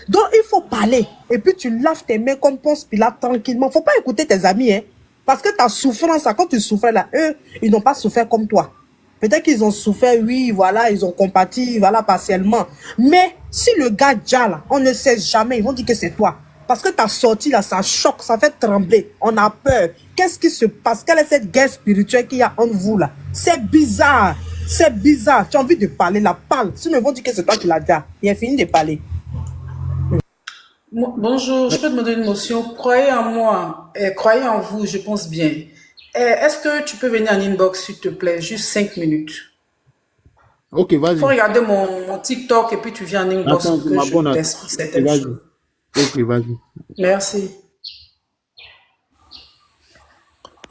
Donc, il faut parler. Et puis, tu laves tes mains comme Ponce Pilate tranquillement. Faut pas écouter tes amis, hein. Parce que ta souffrance, quand tu souffrais là, eux, ils n'ont pas souffert comme toi. Peut-être qu'ils ont souffert, oui, voilà, ils ont compati, voilà, partiellement. Mais si le gars déjà là, on ne sait jamais, ils vont dire que c'est toi. Parce que ta sortie là, ça choque, ça fait trembler. On a peur. Qu'est-ce qui se passe? Quelle est cette guerre spirituelle qu'il y a entre vous là? C'est bizarre. C'est bizarre. Tu as envie de parler là, parle. Sinon, ils vont dire que c'est toi qui l'as déjà. Il a fini de parler. Bonjour, je peux demander une motion. Croyez en moi. croyez en vous, je pense bien. Est-ce que tu peux venir en inbox, s'il te plaît, juste 5 minutes? Ok, Il vas-y. faut regarder mon TikTok et puis tu viens en inbox Attends, pour je que m'abonne je à... t'explique Ok, certaines vas-y. choses. Ok, vas-y. Merci.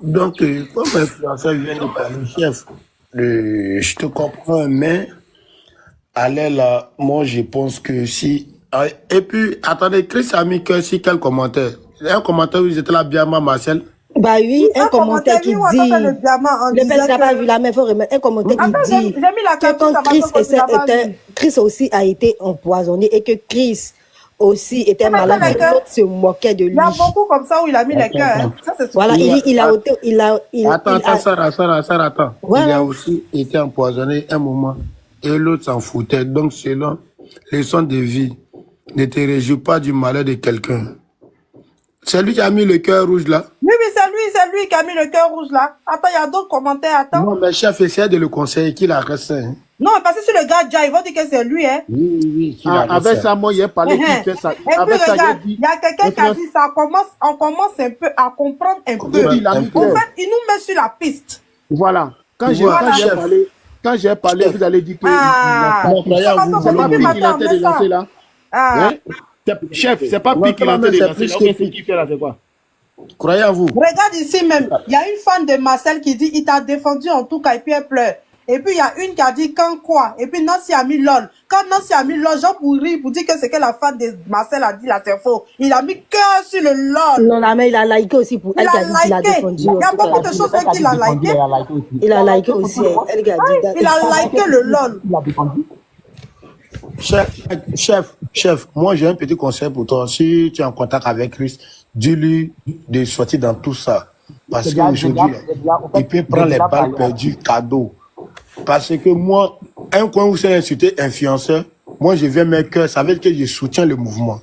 Donc, comme l'influenceur vient de parler, chef, je te comprends, mais allez là, moi je pense que si... Et puis, attendez, Chris a mis que si quel commentaire? Un commentaire où ils étaient là, bien, Marcel. Bah oui, un commentaire qui dit... Le père n'a pas vu la main, il faut remettre un commentaire qui dit que quand Chris aussi a été empoisonné et que Chris aussi était malade, et que l'autre se moquait de lui. Il y a beaucoup comme ça où il a mis les cœurs. Hein. Ça, c'est voilà, Attends, Sarah, attends. Voilà. Il a aussi été empoisonné un moment et l'autre s'en foutait. Donc, selon les leçons de vie, ne te réjouis pas du malheur de quelqu'un. C'est lui qui a mis le cœur rouge là. Oui, c'est lui qui a mis le cœur rouge là. Attends, il y a d'autres commentaires, attends. Non, mais chef, essaie de le conseiller qu'il arrête ça. Hein. Non, parce que si le gars déjà, ils vont dire que c'est lui, hein. Oui, avec ça, moi, il a parlé qui fait ça. Et puis regarde, il y a quelqu'un qui a dit ça, on commence un peu à comprendre un peu. En fait, il nous met sur la piste. Voilà. Quand j'ai parlé, vous allez dire que... C'est pas Pic qui l'a été lancé là. Chef, c'est pas Pic qui l'a été lancé là. C'est qui fait là, c'est quoi? Croyez en vous. Regarde ici même, il y a une fan de Marcel qui dit il t'a défendu en tout cas et puis elle pleure. Et puis il y a une qui a dit quand quoi. Et puis Nancy a mis lol. Quand Nancy a mis lol, Jean pour rire, pour dire que c'est que la fan de Marcel a dit là, c'est faux. Il a mis cœur sur le lol. Non, mais il a liké aussi pour elle qui a dit qu'il a défendu. Il y a beaucoup de choses qu'il a liké. Il a liké aussi. Elle qui a dit. Il a liké le lol. Il a défendu. Chef, moi j'ai un petit conseil pour toi. Si tu es en contact avec Chris, dis-lui de sortir dans tout ça. Parce qu'aujourd'hui, il peut prendre les balles perdues cadeau. Parce que moi, un coin où c'est insulté influenceur, moi je vais mettre cœur, ça veut dire que je soutiens le mouvement.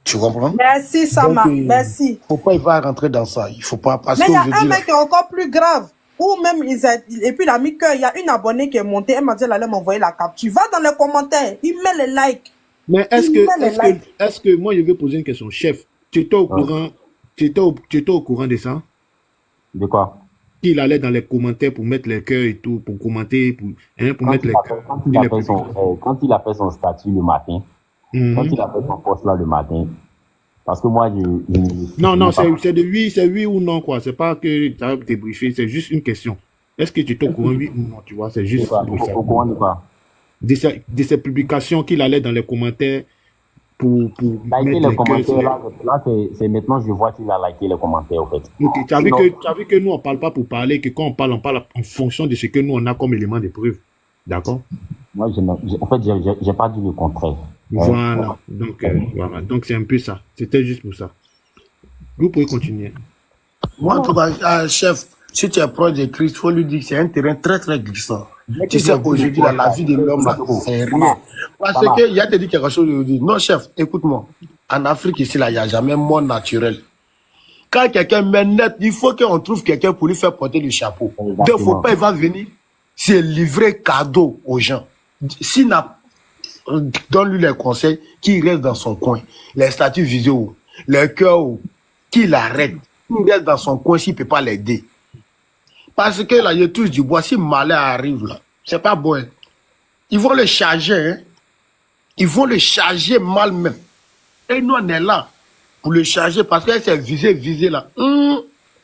Tu comprends? Merci Sama, merci. Faut pas, il va rentrer dans ça. Il faut pas. Parce mais il y a un là, mec qui est encore plus grave. Ou même, et puis il a mis cœur, il y a une abonnée qui est montée, elle m'a dit elle allait m'envoyer la capture. Va dans les commentaires, il met les likes. Mais est-ce que moi je vais poser une question, chef, tu étais au courant, tu étais au courant de ça? De quoi? Qu'il allait dans les commentaires pour mettre les cœurs et tout, pour commenter, pour mettre les cœurs. Quand il a fait son statut le matin, quand il a fait son post là le matin, parce que moi, Non, c'est oui ou non, quoi. C'est pas que ça va te débriefer, c'est juste une question. Est-ce que tu es au courant, oui ou non, tu vois? C'est juste pour ça. Au courant de quoi? De ces publications qu'il allait dans les commentaires pour liker les commentaires. Là, c'est maintenant je vois qu'il a liké les commentaires, en fait. Ok, tu as vu que nous, on parle pas pour parler, que quand on parle en fonction de ce que nous, on a comme élément de preuve. D'accord? Moi, en fait, j'ai pas dit le contraire. Voilà. Donc, c'est un peu ça. C'était juste pour ça. Vous pouvez continuer. Moi, en tout cas, chef, si tu es proche de Christ, il faut lui dire que c'est un terrain très, très glissant. Tu sais, aujourd'hui, la vie de l'homme, c'est rien. Parce qu'il y a te dit quelque chose aujourd'hui. Non, chef, écoute-moi. En Afrique, ici, là, il n'y a jamais mort naturel. Quand quelqu'un met net, il faut qu'on trouve quelqu'un pour lui faire porter le chapeau. Donc, il ne faut pas, il va venir se livrer cadeau aux gens. S'il n'a donne-lui les conseils, qu'il reste dans son coin. Les statuts vidéo, les cœurs, qu'il arrête. Il reste dans son coin s'il ne peut pas l'aider. Parce que là, il touche du bois. Si malheur arrive là, c'est pas bon. Hein. Ils vont le charger. Hein. Ils vont le charger mal même. Et nous, on est là pour le charger parce que c'est visé là.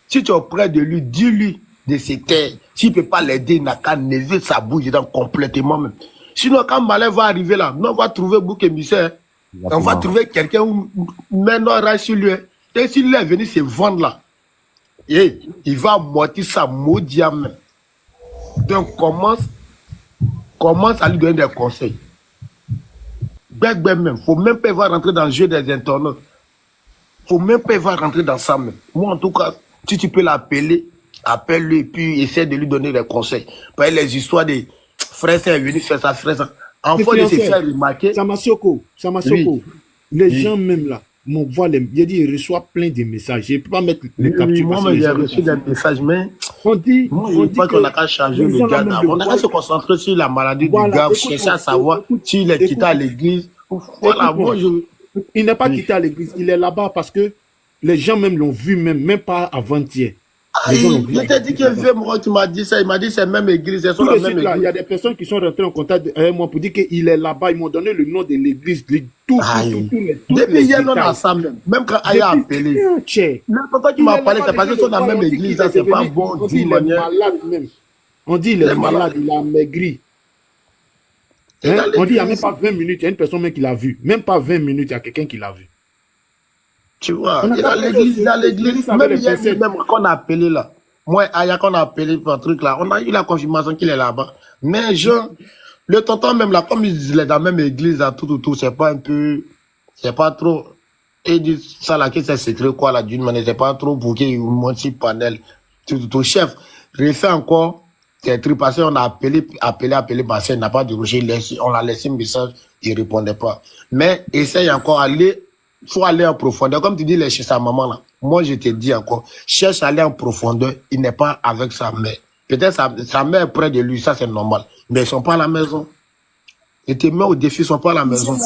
Si tu es auprès de lui, dis-lui de se taire. S'il ne peut pas l'aider, il n'a qu'à lever sa bouche dedans complètement même. Sinon, quand malheur va arriver là, nous, on va trouver bouc émissaire. On va trouver quelqu'un où maintenant on reste sur lui. Et s'il est venu se vendre là, et il va moitié sa maudit même. Donc, commence à lui donner des conseils. Même. Faut même pas rentrer dans le jeu des internautes. Faut même pas rentrer dans ça même. Moi, en tout cas, si tu peux l'appeler, appelle-le et puis essaie de lui donner des conseils. Parce que les histoires des frères est venu faire ça, frère ça. Enfin, de se faire remarquer. Samasoko, oui. Les gens même là, il reçoit plein de messages. Je ne peux pas mettre les captures. Moi, j'ai reçu des messages, mais on dit pas qu'on a qu'à changer le gars. On a qu'à se concentrer sur la maladie du gars, chercher à savoir s'il est quitté à l'église. Voilà, il n'est pas quitté à l'église, il est là-bas parce que Les gens même l'ont vu, même pas avant-hier. Je t'ai dit que vieux Moro qui m'a dit ça. Il m'a dit c'est même église. Ils sont Tout la de même suite, là, il y église. a des personnes qui sont rentrées en contact avec moi pour dire qu'il est là-bas. Ils m'ont donné le nom de l'église. Tout Depuis hier, on a ça même. Même quand Aya a appelé. Quand tu m'as parlé, c'est parce qu'ils sont dans la même église. Ça, c'est pas bon d'une manière. On dit il est malade, il a maigri. Hein? On dit il n'y a même pas 20 minutes, il y a une personne même qui l'a vu. Même pas 20 minutes, il y a quelqu'un qui l'a vu. Tu vois, il a l'église, même hier, même qu'on a appelé là. Moi, Aya, qu'on a appelé pour un truc là, on a eu la confirmation qu'il est là-bas. Mais le tonton même là, comme il est dans la même église là, tout, c'est pas un peu, c'est pas trop, et il dit ça là, que c'est secret quoi là, d'une manière, c'est pas trop pour qu'il monte sur panel. Tout, chef, refait encore, c'est truc passé, on a appelé, parce il n'a pas dérougé, on l'a laissé un message, il répondait pas. Mais essaye encore aller. Faut aller en profondeur. Comme tu dis, il est chez sa maman là. Moi, je te dis encore, cherche à aller en profondeur. Il n'est pas avec sa mère. Peut-être sa mère est près de lui, ça c'est normal. Mais ils ne sont pas à la maison. Et tes mains au défi ne sont pas à la maison.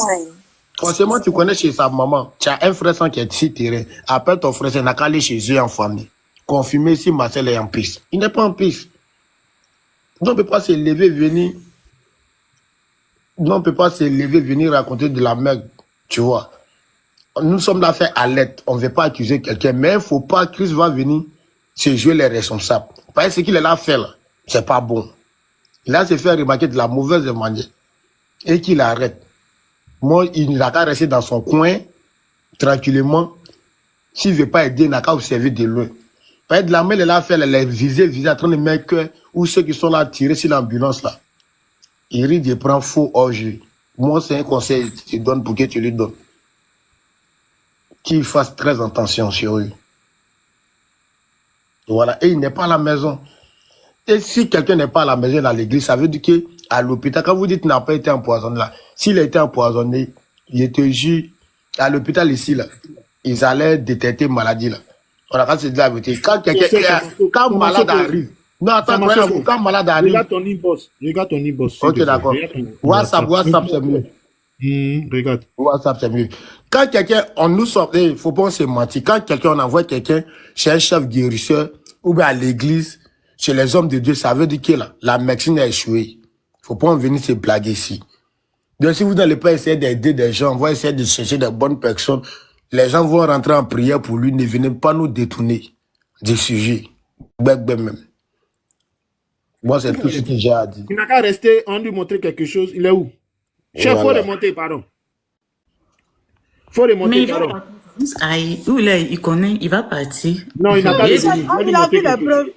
Forcément, tu connais chez sa maman. Tu as un frère sans qui est ici terrain. Appelle ton frère, c'est n'a qu'à aller chez eux en famille. Confirmer si Marcel est en piste. Il n'est pas en piste. Donc, on ne peut pas se lever, venir. Non, on ne peut pas se lever, venir raconter de la merde. Tu vois. Nous sommes là fait à l'aide. On ne veut pas accuser quelqu'un. Mais il ne faut pas que Chris va venir se jouer les responsables. Parce que ce qu'il est là fait là, c'est pas bon. Il a se fait remarquer de la mauvaise manière. Et qu'il arrête. Moi, il n'a qu'à rester dans son coin, tranquillement. S'il ne veut pas aider, il n'a qu'à observer de loin. Parce que de la main, il a fait les viser, en train de mettre que, ou ceux qui sont là tirés sur l'ambulance là. Il risque de prendre faux hors jeu. Moi, c'est un conseil que tu donnes pour que tu lui donnes. Qu'il fasse très attention sur eux. Voilà. Et il n'est pas à la maison. Et si quelqu'un n'est pas à la maison dans l'église, ça veut dire qu'à l'hôpital, quand vous dites qu'il n'a pas été empoisonné là, s'il a été empoisonné, il était juste à l'hôpital ici là, ils allaient détecter maladie là. On a quand c'est de la vérité. Quand quelqu'un, quand malade arrive, non, attends, quand malade arrive. Regarde ton inbox. Regarde ton inbox. Ok, d'accord. WhatsApp, c'est mieux. Regarde. WhatsApp, c'est mieux. Quand quelqu'un, on nous sort, il faut pas se mentir. Quand quelqu'un, on envoie quelqu'un chez un chef guérisseur ou bien à l'église, chez les hommes de Dieu, ça veut dire que la médecine a échoué. Faut pas en venir se blaguer ici. Donc, si vous n'allez pas essayer d'aider des gens, on va essayer de chercher des bonnes personnes. Les gens vont rentrer en prière pour lui. Ne venez pas nous détourner du sujet. Même. Moi, c'est tout ce que j'ai à dire. Il n'a qu'à rester, on lui montrer quelque chose. Il est où? Chef, faut remonter, pardon. Faut remonter, pardon. Où il connaît, il va partir. Non, il n'a qu'à revenir. Il a vu les preuves.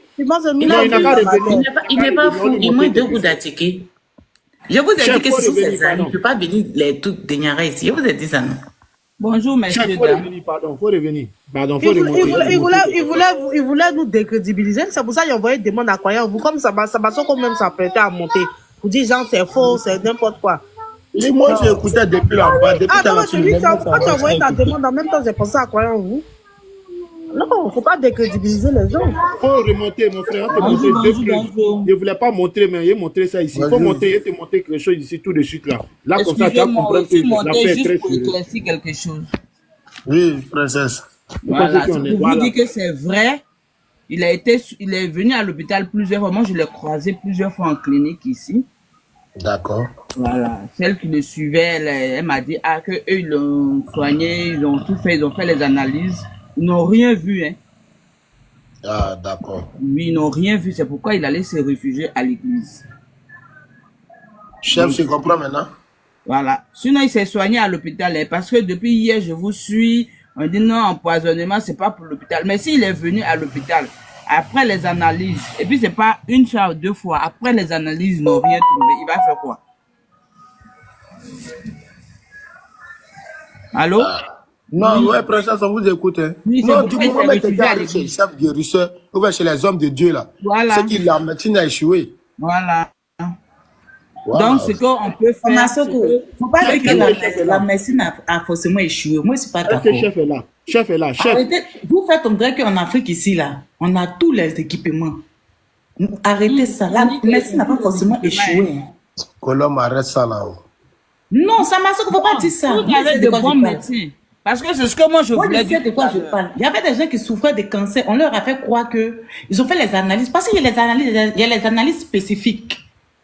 Il n'est pas fou. Il manque 2 bouts d'attiquer. Je vous ai dit que si c'est ça, il ne peut pas venir les trucs de Niara ici. Je vous ai dit ça, non? Bonjour, messieurs. Chef, faut revenir, pardon. Faut revenir. Pardon, faut remonter. Il voulait nous décrédibiliser. C'est pour ça qu'il a envoyé des demandes à croyants. Vous, comme ça va quand même s'apprêter à monter. Vous dites, genre, c'est faux, c'est n'importe quoi. Et moi, j'ai écouté depuis là-bas. Quand tu as envoyé ta demande, en même temps, j'ai pensé à croyant vous. Non, il ne faut pas décrédibiliser les gens. Il faut remonter, mon frère. Je ne voulais pas montrer, mais il a montré ça ici. Il faut monter, il te montrer quelque chose ici tout de suite là. Là, comme ça, tu vas comprendre que l'affaire est très sérieuse. Éclaircir quelque chose. Oui, princesse. Voilà, je vous dis que c'est vrai. Il est venu à l'hôpital plusieurs fois. Moi, je l'ai croisé plusieurs fois en clinique ici. D'accord. Voilà. Celle qui le suivait, elle m'a dit qu'eux, ils l'ont soigné, ils ont tout fait, ils ont fait les analyses. Ils n'ont rien vu, hein. Ah, d'accord. Oui, ils n'ont rien vu. C'est pourquoi il allait se réfugier à l'église. Chef, je comprends maintenant. Voilà. Sinon, il s'est soigné à l'hôpital. Parce que depuis hier, je vous suis. On dit non, empoisonnement, c'est pas pour l'hôpital. Mais s'il est venu à l'hôpital, après les analyses, et puis c'est pas une fois ou 2 fois, après les analyses, ils n'ont rien trouvé. Il va faire quoi? Allô? Non, oui. Ouais, princesse, on vous écoute. Hein. Oui, non, du moment où tu es chez le chef guérisseur, ou bien chez les hommes de Dieu, là, voilà. C'est qu'il la médecine a échoué. Voilà. Wow. Donc, ce qu'on peut faire, il ne faut pas dire que la médecine a forcément échoué. Moi, je ne suis pas d'accord. Le chef est là. Chef est là. Chef. Arrêtez. Vous faites on dirait qu'en Afrique, ici, là, on a tous les équipements. Arrêtez ça. La médecine n'a pas forcément échoué. Colombe, arrête ça là-haut. Non, ça m'a il ne faut pas dire ça. Vous avez de bons médecins. Parce que c'est ce que moi je voulais dire. De quoi je parle. Il y avait des gens qui souffraient de cancer. On leur a fait croire que ils ont fait les analyses. Parce qu'il y a les analyses spécifiques.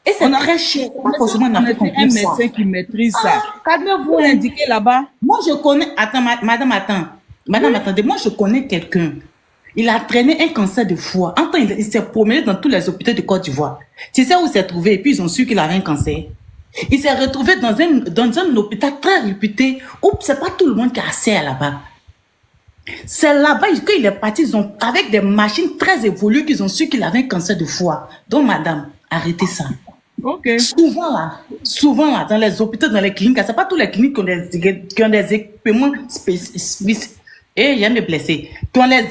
Et c'est très cher. Pas forcément un médecin qui maîtrise ça. Qu'avez-vous indiqué là-bas? Moi, je connais. Attends, madame, attendez. Moi, je connais quelqu'un. Il a traîné un cancer de foie. En temps, il s'est promené dans tous les hôpitaux de Côte d'Ivoire. Tu sais où il s'est trouvé? Et puis, ils ont su qu'il avait un cancer. Il s'est retrouvé dans un hôpital très réputé où c'est pas tout le monde qui a accès là-bas. C'est là-bas qu'il est parti, avec des machines très évoluées, qu'ils ont su qu'il avait un cancer de foie. Donc, madame, arrêtez ça. Okay. Souvent là, dans les hôpitaux, dans les cliniques, c'est pas tous les cliniques qui ont des équipements spécifiques. Et il y a mes blessés, qui ont les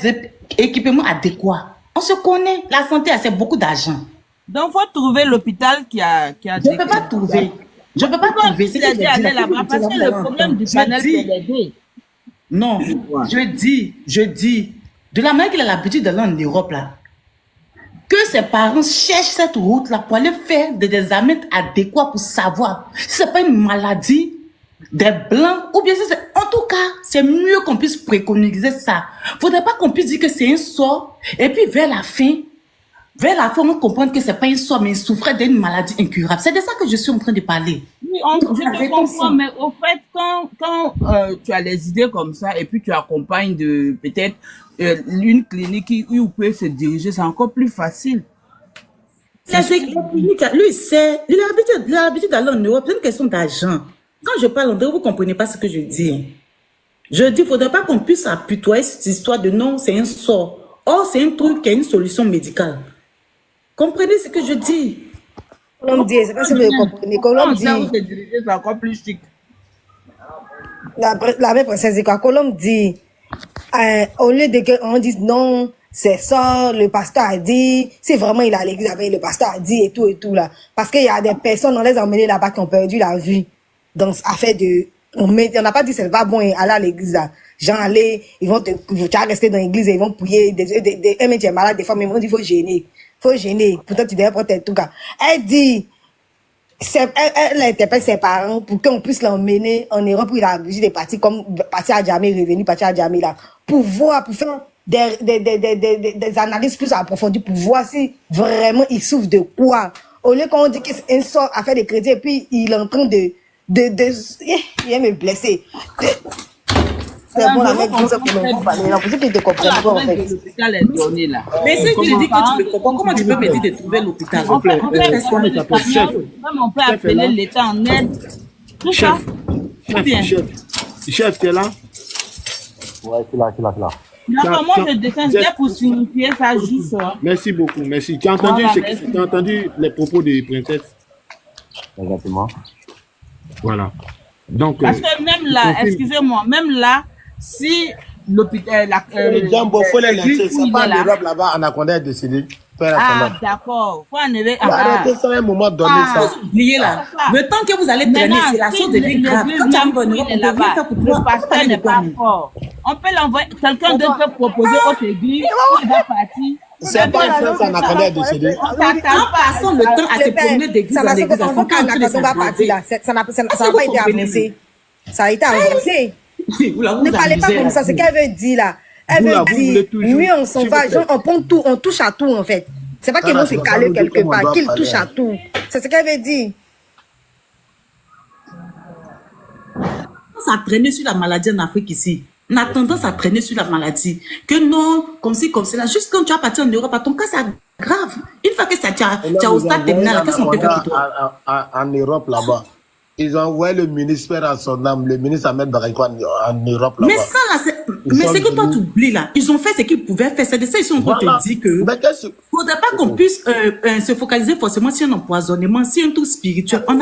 équipements adéquats. On se connaît, la santé, c'est beaucoup d'argent. Donc, il faut trouver l'hôpital qui a Je ne peux pas trouver. Je ne peux pas trouver. C'est là-bas parce que le problème du panel, c'est l'aider. Non, je dis, de la manière qu'il a l'habitude d'aller en Europe, là, que ses parents cherchent cette route-là pour aller faire des examens adéquats pour savoir si ce n'est pas une maladie des blancs ou bien si c'est... En tout cas, c'est mieux qu'on puisse préconiser ça. Il ne faudrait pas qu'on puisse dire que c'est un sort et puis vers la fin, on comprend que ce n'est pas un sort, mais il souffrait d'une maladie incurable. C'est de ça que je suis en train de parler. Oui, je te comprends, mais au fait, quand tu as les idées comme ça et puis tu accompagnes de peut-être une clinique où vous pouvez se diriger, c'est encore plus facile. La clinique, lui, il a l'habitude d'aller en Europe, c'est une question d'argent. Quand je parle en Europe, vous ne comprenez pas ce que je dis. Je dis, il ne faudrait pas qu'on puisse apitoyer cette histoire de non, c'est un sort. Or, c'est un truc qui a une solution médicale. Comprenez ce que je dis? Colombie, c'est pas si vous comprenez. Colombie. C'est encore plus chic. La même princesse dit quoi? Colombie, au lieu de qu'on dise non, c'est ça, le pasteur a dit, c'est vraiment il a l'église avec le pasteur a dit et tout là. Parce qu'il y a des personnes, on les a emmenés là-bas qui ont perdu la vie dans cette affaire de... On n'a pas dit c'est pas bon aller à l'église là. Gens aller, ils vont tu vas rester dans l'église et ils vont prier. Un mec est malade, des fois, mais ils vont dire faut gêner. Faut gêner. Pourtant, tu devrais prendre tout cas. Elle dit, elle interpelle ses parents pour qu'on puisse l'emmener en Europe où il a obligé de partir comme partir à Djamé, revenu partir à Djamé là. Pour voir, pour faire des analyses plus approfondies pour voir si vraiment il souffre de quoi. Au lieu qu'on dit qu'il est un sort à faire des crédits et puis il est en train il est me blessé. C'est bon, la mec, vous avez parlé. Là, vous que te comprends pas, en fait. L'hôpital est donné, là. Mais si tu dis que tu le comprends, comment tu peux me dire de trouver l'hôpital? On peut appeler l'État en aide. Tout ça. Chef, tu es là? Ouais, c'est là. D'accord, moi je descends bien pour signifier ça juste. Merci beaucoup, merci. Tu as entendu les propos de princesse? Exactement. Voilà. Donc, parce que même là, excusez-moi, même là, si l'hôpital... Jambo, faut les laisser. C'est pas l'Europe là-bas, Anaconda est décédé. Ah, d'accord. Faut enlever... Arrêtez ça à un moment donné, ça. Oubliez là. Le temps que vous allez traîner, c'est la chose devient grave. Quand tu arrives en Europe, on peut rien faire pour toi. Le pasteur n'est pas fort. On peut l'envoyer, quelqu'un d'autre peut proposer autre église, il va partir. C'est pas une fois qu'Anaconda est décédé. En passant le temps à se promener d'église en église, ça n'a pas été avancé. Ça a été avancé. Ne parlez pas comme ça, c'est ce qu'elle veut dire là. Elle veut dire, oui, on s'en va, on prend tout, on touche à tout en fait. C'est pas qu'ils vont se caler quelque part, qu'ils touchent à tout. C'est ce qu'elle veut dire. Ça a traîné sur la maladie en Afrique ici. On a tendance à traîner sur la maladie. Que non, comme ci, comme cela. Juste quand tu as parti en Europe, à ton cas, c'est grave. Une fois que tu as au stade terminal, qu'est-ce qu'on peut faire pour toi? En Europe, là-bas, ils ont envoyé le ministre à son âme, le ministre Ahmed Bariko en Europe, là-bas. Mais ça, là, c'est que toi, tu oublies, là. Ils ont fait ce qu'ils pouvaient faire. C'est de ça ils sont en train de te dire que... Il ne faudrait pas qu'on puisse se focaliser forcément sur un empoisonnement, sur un truc spirituel. On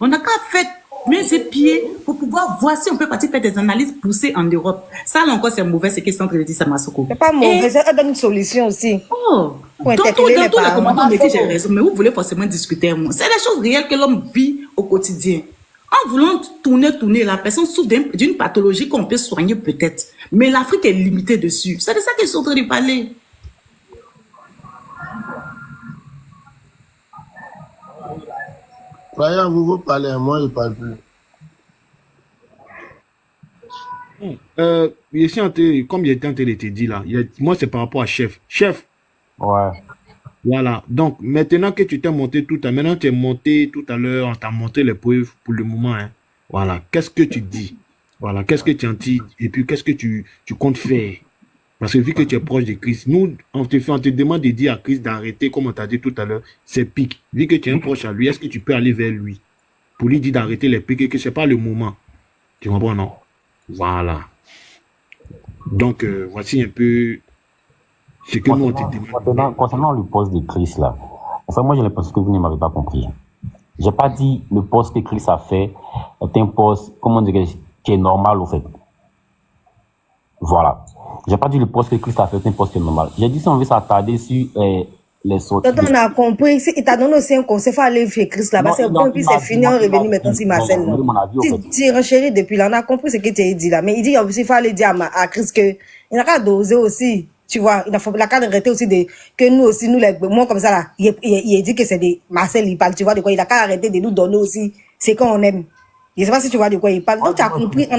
n'a qu'à faire... Mais ses pieds pour pouvoir voir si on peut partir faire des analyses poussées en Europe. Ça, là encore, c'est mauvais, c'est qu'ils sont en train de dire ça, Masoko. C'est pas mauvais, ça donne une solution aussi. Oh, dans tous les commentaires, j'ai raison, mais vous voulez forcément discuter avec moi. C'est des choses réelles que l'homme vit au quotidien. En voulant tourner, la personne souffre d'une pathologie qu'on peut soigner peut-être. Mais l'Afrique est limitée dessus. C'est de ça qu'ils sont en train de parler. Voyons, vous parlez, moi je ne parle plus. Ici, comme il était en train de te dire là, moi, c'est par rapport à chef. Chef. Ouais. Voilà. Donc, maintenant que tu t'es monté tout à l'heure, maintenant tu es monté tout à l'heure, on t'a montré les preuves pour le moment. Hein. Voilà. Qu'est-ce que tu dis? Voilà. Qu'est-ce que tu en dis? Et puis, qu'est-ce que tu comptes faire? Parce que vu que tu es proche de Chris, nous, on te demande de dire à Chris d'arrêter, comme on t'a dit tout à l'heure, ses pics. Vu que tu es un proche à lui, est-ce que tu peux aller vers lui pour lui dire d'arrêter les pics et que ce n'est pas le moment? Tu comprends, non? Voilà. Donc, voici un peu ce que nous, on te demande. Concernant le poste de Chris, là, enfin, moi, j'ai l'impression que vous ne m'avez pas compris. J'ai pas dit le poste que Chris a fait est un poste, comment dire, qui est normal, au fait. Voilà. J'ai pas dit le poste que Chris a fait est un poste qui est normal. J'ai dit si on veut s'attarder sur les sorties. Quand on a compris, il t'a donné aussi un conseil, il faut aller chez Chris là-bas. C'est bon, puis c'est fini, on est revenu maintenant sur Marcel. Tu renchéris depuis là, on a compris ce que tu as dit là. Mais il dit aussi, il faut aller dire à Chris que il n'a qu'à doser aussi. Tu vois, il a qu'à arrêter aussi que nous aussi, nous, moi comme ça là, il dit que c'est des Marcel, il parle, tu vois de quoi, il a qu'à arrêter de nous donner aussi ce qu'on aime. Je sais pas si tu vois de quoi il parle. Donc, tu as compris, tu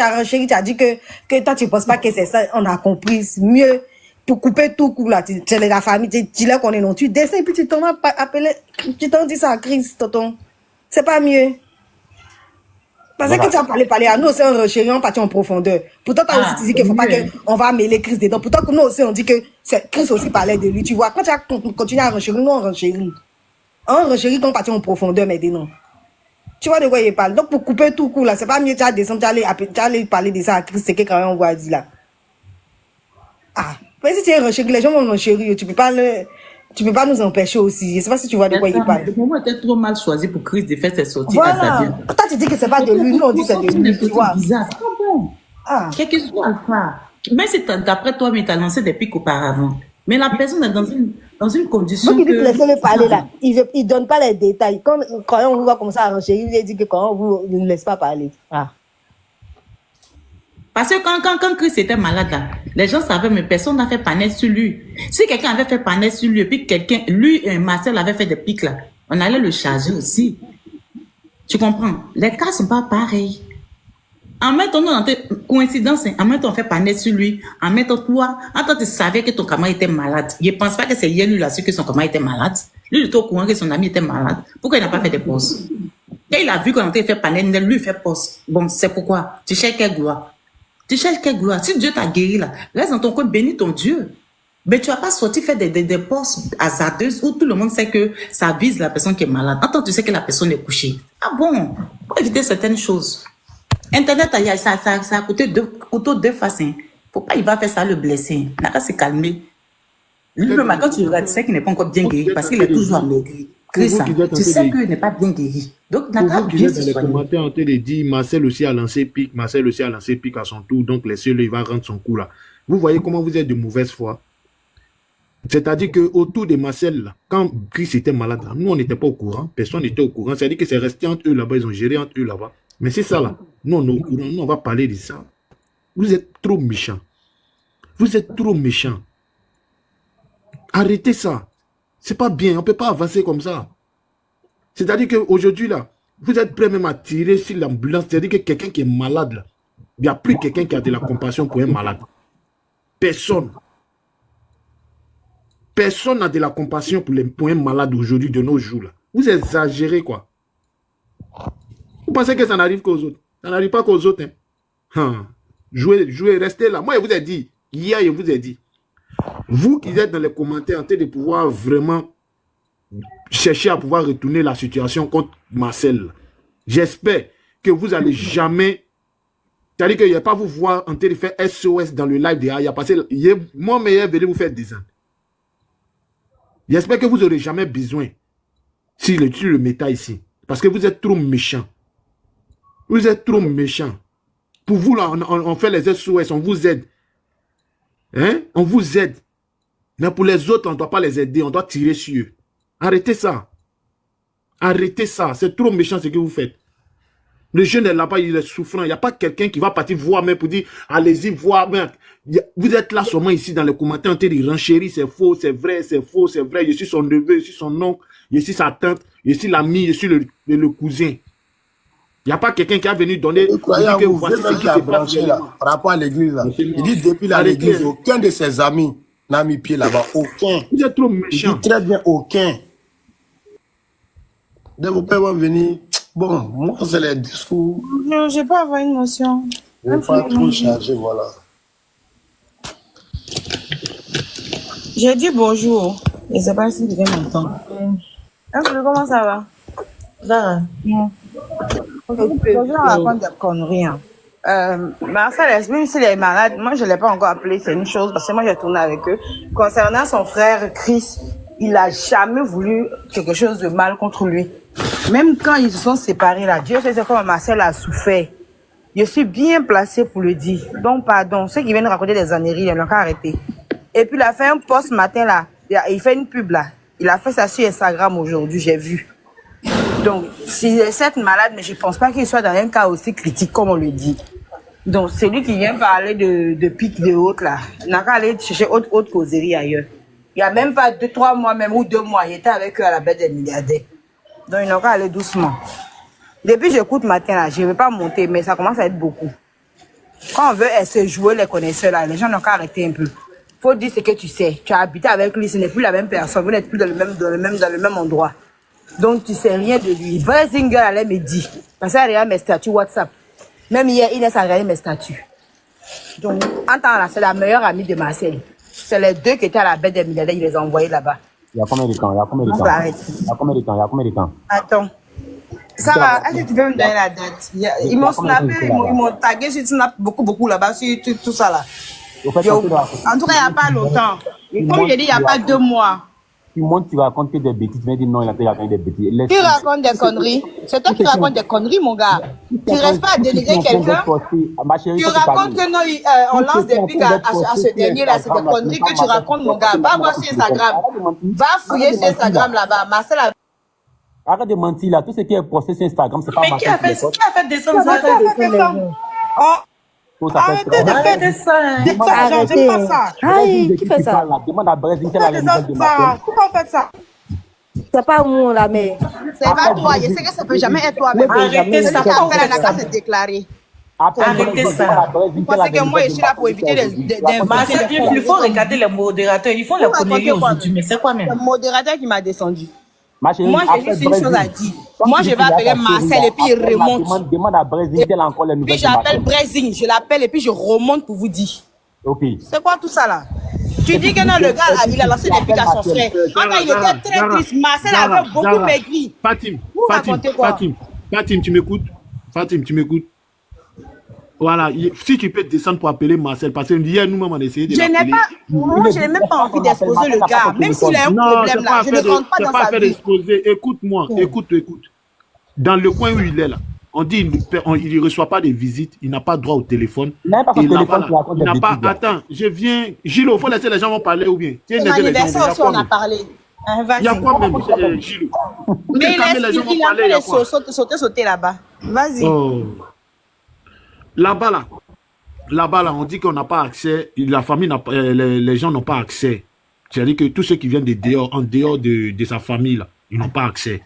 as renchéri, tu as dit que toi, tu penses pas que c'est ça, on a compris. C'est mieux pour couper tout coup là. Tu es la famille, tu l'as qu'on est non. Tu descends et puis tu t'en vas appeler, tu t'en dis ça à Chris, tonton. C'est pas mieux. Parce que tu as parlé à nous, c'est un renchéri, on partit en profondeur. Pourtant, tu as aussi dit qu'il faut pas qu'on va mêler Chris dedans. Pourtant, que nous aussi, on dit que Chris aussi parlait de lui. Tu vois, quand tu as continué à renchérir, nous, on renchérit. On renchérit quand on partit en profondeur, mais des noms. Tu vois de quoi il parle. Donc, pour couper tout coup, là, c'est pas mieux, tu as descendu, tu allais parler de ça à Chris, c'est que quand même on voit dire là. Ah, mais si tu es renchéri, les gens vont renchérir, tu peux pas nous empêcher aussi. Je sais pas si tu vois de quoi il parle. Le moment était trop mal choisi pour Chris de faire ses sorties. Voilà. Toi, tu dis que c'est pas de lui, nous on dit que c'est de lui, tu vois. Bizarre, c'est pas bon. Ah. Quel que soit Alpha. Même si d'après toi, mais t'as lancé des pics auparavant. Mais la personne est dans une condition. Donc, il dit que laissez-le parler là. Il donne pas les détails. Quand on vous voit comme ça à renchérir, il dit que quand on vous ne laisse pas parler. Ah. Parce que quand Chris était malade là, les gens savaient, mais personne n'a fait panel sur lui. Si quelqu'un avait fait panel sur lui, et puis lui et Marcel avaient fait des pics là, on allait le charger aussi. Tu comprends? Les cas sont pas pareils. En même temps, coïncidence, en même temps, on fait panel sur lui. En même temps, toi, tu savais que ton camarade était malade. Je ne pense pas que c'est hier, lui, là, su que son camarade était malade. Lui, il était au courant que son ami était malade. Pourquoi il n'a pas fait de pause? Quand il a vu qu'on était fait panel, lui, il fait pause. Bon, c'est pourquoi. Tu cherches quelle gloire? Tu cherches quelle gloire? Si Dieu t'a guéri, là, reste dans ton coin, bénis ton Dieu. Mais tu vas pas sortir faire des postes hasardeuses où tout le monde sait que ça vise la personne qui est malade. Attends, tu sais que la personne est couchée. Ah bon? Pour éviter certaines choses. Internet, ça a coûté deux faces. Faut pas, il va faire ça le blesser. Il n'a qu'à se calmer. Lui-même, quand tu regardes, tu sais qu'il n'est pas encore bien guéri parce qu'il est toujours amaigri. Tu sais qu'il n'est pas bien guéri. Donc, il n'a qu'à bien se soigner. Dans les commentaires, on te dit, Marcel aussi a lancé pic, Marcel aussi a lancé pic à son tour, donc laissez-le, il va rendre son coup là. Vous voyez comment vous êtes de mauvaise foi. C'est-à-dire qu'autour de Marcel, là, quand Chris était malade, là, nous on n'était pas au courant, personne n'était au courant. C'est-à-dire que c'est resté entre eux là-bas, ils ont géré entre eux là-bas. Mais c'est ça là, nous on est au courant, nous on va parler de ça. Vous êtes trop méchants. Vous êtes trop méchants. Arrêtez ça. C'est pas bien, on ne peut pas avancer comme ça. C'est-à-dire qu'aujourd'hui là, vous êtes prêts même à tirer sur l'ambulance. C'est-à-dire que quelqu'un qui est malade là, il n'y a plus quelqu'un qui a de la compassion pour un malade. Personne. Personne n'a de la compassion pour un malade aujourd'hui, de nos jours là. Vous exagérez quoi. Vous pensez que ça n'arrive qu'aux autres? Ça n'arrive pas qu'aux autres. Hein. Jouez, restez là. Moi, je vous ai dit, hier, je vous ai dit, vous qui êtes dans les commentaires en train de pouvoir vraiment chercher à pouvoir retourner la situation contre Marcel, j'espère que vous n'allez jamais, c'est-à-dire qu'il n'y a pas vous voir en train de faire SOS dans le live de Aya, parce que moi, meilleur, venez vous faire des ans. J'espère que vous n'aurez jamais besoin si le méta ici, parce que vous êtes trop méchants. Vous êtes trop méchants. Pour vous, là, on fait les SOS, on vous aide. Hein? On vous aide. Mais pour les autres, on ne doit pas les aider, on doit tirer sur eux. Arrêtez ça. Arrêtez ça. C'est trop méchant ce que vous faites. Le jeune est là-bas, il est souffrant. Il n'y a pas quelqu'un qui va partir voir même pour dire, allez-y, voir. Vous êtes là seulement ici dans les commentaires, on te dit, renchéri, c'est faux, c'est vrai, c'est faux, c'est vrai. Je suis son neveu, je suis son oncle, je suis sa tante, je suis l'ami, je suis le cousin. Il n'y a pas quelqu'un qui a venu donner. Croyez-moi, voici ce qui a branché là, par rapport à l'église là. Il dit depuis l'église, aucun de ses amis n'a mis pied là-bas. Aucun. Vous êtes trop méchant. Il dit très bien, aucun. Donc vos pères vont venir. Bon, moi, c'est les discours. Non, je n'ai pas avoir une notion. Je ne vais pas trop charger, voilà. J'ai dit bonjour. Je ne sais pas si quelqu'un m'entend. Comment ça va? Ça va. Les gens racontent des conneries. Marcel, même s'il est malade, moi je ne l'ai pas encore appelé, c'est une chose, parce que moi j'ai tourné avec eux. Concernant son frère Chris, il n'a jamais voulu quelque chose de mal contre lui. Même quand ils se sont séparés là, Dieu sait comment Marcel a souffert. Je suis bien placée pour le dire. Donc pardon, ceux qui viennent raconter des âneries, ils n'ont qu'à arrêter. Et puis il a fait un post matin là, il fait une pub là. Il a fait ça sur Instagram aujourd'hui, j'ai vu. Donc, s'il est certes malade, mais je ne pense pas qu'il soit dans un cas aussi critique comme on le dit. Donc, c'est lui qui vient parler de pique de haute là. Il n'a qu'à aller chercher autre causerie ailleurs. Il n'y a même pas 3 mois même ou 2 mois, il était avec eux à la bête des milliardaires. Donc, il n'a qu'à aller doucement. Depuis j'écoute matin là, je ne vais pas monter, mais ça commence à être beaucoup. Quand on veut se jouer les connaisseurs là, les gens n'ont qu'à arrêter un peu. Faut dire ce que tu sais. Tu as habité avec lui, ce n'est plus la même personne, vous n'êtes plus dans le même endroit. Donc tu sais rien de lui. Brasinger allait me dire, parce qu'il regarde mes statuts WhatsApp. Même hier, il laisse regarder mes statuts. Donc, en temps là, c'est la meilleure amie de Marcel. C'est les deux qui étaient à la bête des milliardaires, il les a envoyés là-bas. Il y a combien de temps? Attends. Ça va, est-ce que tu peux me donner la date? Ils m'ont snappé, ils m'ont tagué sur Snap beaucoup là-bas, sur tout ça là. En tout cas, il n'y a pas longtemps. Comme je dis, il n'y a pas 2 mois. Tu montes, tu racontes des bêtises, tu vas dire non, il a raconté des bêtises. Tu racontes des conneries. C'est toi qui racontes des conneries, mon gars. Tu ne restes pas à dénigrer quelqu'un. Tu racontes que non, on lance des pics à ce dernier-là. C'est des conneries que tu racontes, mon gars. Va voir sur Instagram. Va fouiller sur Instagram là-bas. Marcel a... Arrête de mentir là. Tout ce qui est posté sur Instagram, c'est pas Marcel. Mais qui a fait descendre ça? Arrêtez de faire des ça. J'aime pas ça. Aïe, qui fait ça? Demande à Brésil, c'est la nouvelle de Marcel. Pourquoi on fait ça? C'est pas moi là, mais. C'est pas toi. Je sais que ça peut jamais être toi. Arrêtez ça. Pourquoi on fait la se déclarer? Arrêtez ça. Vous pensez que moi je suis là pour éviter des il faut regarder les modérateurs. Ils font les conneries aujourd'hui. Mais c'est quoi même? Le modérateur qui m'a descendu. Moi, j'ai juste une chose à dire. Moi, je vais appeler Marcel et puis il remonte. Demande à Brésil, elle a encore les nouvelles. Puis j'appelle Brésil, je l'appelle et puis je remonte pour vous dire. Ok. C'est quoi tout ça là? Tu dis que non, le gars, il a lancé des pics à son frère. Quand il était très triste, Marcel avait beaucoup maigri. Fatim, tu m'écoutes? Fatim, tu m'écoutes? Voilà, si tu peux descendre pour appeler Marcel, parce que hier, nous-mêmes, on a essayé de l'appeler. Moi, je n'ai même pas envie d'exposer le gars, même s'il a un problème là, je ne rentre pas dans sa vie. Écoute-moi, écoute. Dans le coin où il est là, on dit il ne reçoit pas de visites, il n'a pas droit au téléphone. Attends, je viens. Gilles, il faut laisser les gens vont parler ou bien? Son anniversaire aussi, on a parlé. Il y a quoi même, Gilles? Mais il a fait les sauter là-bas. Vas-y. Là-bas, on dit qu'on n'a pas accès, la famille les gens n'ont pas accès. C'est-à-dire que tous ceux qui viennent en dehors de sa famille, là, ils n'ont pas accès.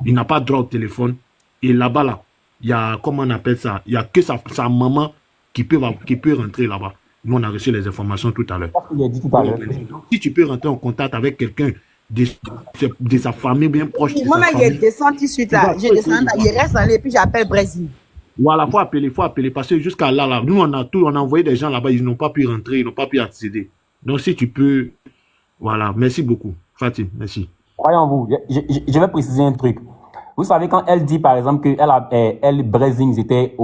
Ils n'ont pas droit au téléphone. Et là-bas, il y a, comment on appelle ça? Il n'y a que sa maman qui peut rentrer là-bas. Nous, on a reçu les informations tout à l'heure. Si tu peux rentrer en contact avec quelqu'un de sa famille bien proche de sa famille. Moi, je descends tout de suite là. Je descends là, il reste là et puis j'appelle Brésil. Voilà, faut appeler, parce que jusqu'à là, nous on a envoyé des gens là-bas, ils n'ont pas pu rentrer, ils n'ont pas pu accéder. Donc si tu peux, voilà, merci beaucoup, Fatim, merci. Croyons-vous, je vais préciser un truc. Vous savez, quand elle dit par exemple que Brésil était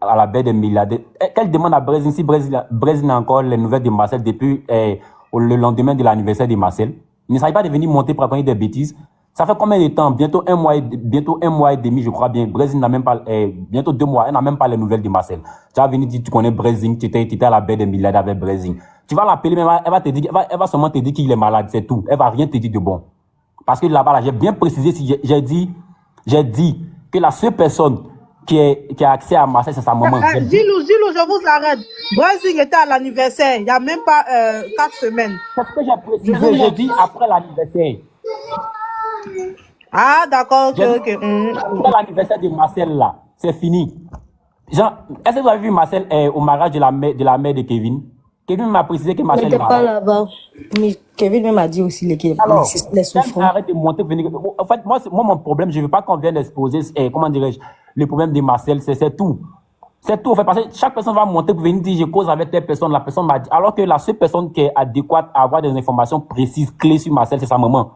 à la baie des milliardaires, qu'elle demande à Brésil si Brésil a encore les nouvelles de Marcel depuis le lendemain de l'anniversaire de Marcel. Il ne s'agit pas de venir monter pour raconter des bêtises. Ça fait combien de temps? Bientôt un mois et demi, je crois bien. Brésil n'a même pas, bientôt 2 mois, elle n'a même pas les nouvelles de Marcel. Tu vas venir dire, tu connais Brésil, tu étais à la baie des milliardaires avec Brésil. Tu vas l'appeler, mais elle va te dire, elle va seulement te dire qu'il est malade, c'est tout. Elle va rien te dire de bon. Parce que là-bas, j'ai bien précisé, j'ai dit que la seule personne qui a accès à Marcel, c'est sa maman. Gilou, je vous arrête. Brésil était à l'anniversaire, il n'y a même pas 4 semaines. C'est ce que j'ai précisé, j'ai dit après l'anniversaire. Ah, d'accord, ok. Après l'anniversaire de Marcel, là, c'est fini. Genre, est-ce que vous avez vu Marcel au mariage de la mère de Kevin? Kevin m'a précisé que Marcel est pas là-bas. Mais Kevin même a dit aussi les souffrances. Arrête de monter, venir. En fait, moi, mon problème, je veux pas qu'on vienne exposer, comment dirais-je, le problème de Marcel, c'est tout. C'est tout, en fait, parce que chaque personne va monter pour venir dire je cause avec telle personne, la personne m'a dit. Alors que la seule personne qui est adéquate à avoir des informations précises, clés sur Marcel, c'est sa maman.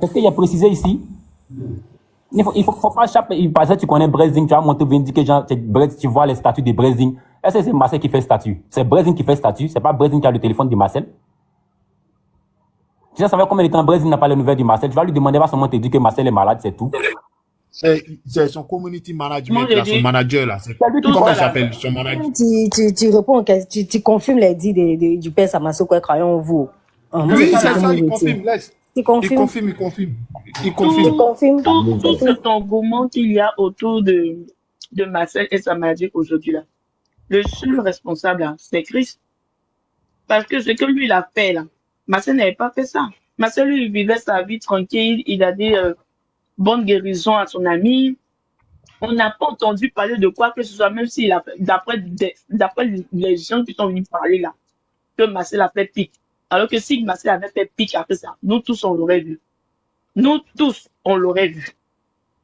Est-ce qu'il y a précisé ici? Il faut pas par exemple, tu connais Brezing, tu vas monter pour venir dire que tu vois les statuts de Brezing. Est-ce que c'est Marcel qui fait statut? C'est Brezing qui fait statut, c'est pas Brezing qui a le téléphone de Marcel. Tu sais, ça fait combien de temps Brezing n'a pas les nouvelles de Marcel? Tu vas lui demander, va seulement te dire que Marcel est malade, c'est tout. C'est son community management, là, son manager, là. C'est comment il s'appelle, son manager? Tu réponds, tu confirmes les dits du père Samassoko, croyons vous. Oui, c'est ça, il confirme, laisse. Il confirme. Tout cet engouement qu'il y a autour de Marcel et sa maladie aujourd'hui, là. Le seul responsable, là, c'est Chris. Parce que ce que lui, il a fait, là, Marcel n'avait pas fait ça. Marcel, lui, il vivait sa vie tranquille, il a dit bonne guérison à son ami. On n'a pas entendu parler de quoi que ce soit, même s'il a fait, d'après les gens qui sont venus parler là, que Marcel a fait pic. Alors que si Marcel avait fait pic après ça, nous tous, on l'aurait vu. Nous tous, on l'aurait vu.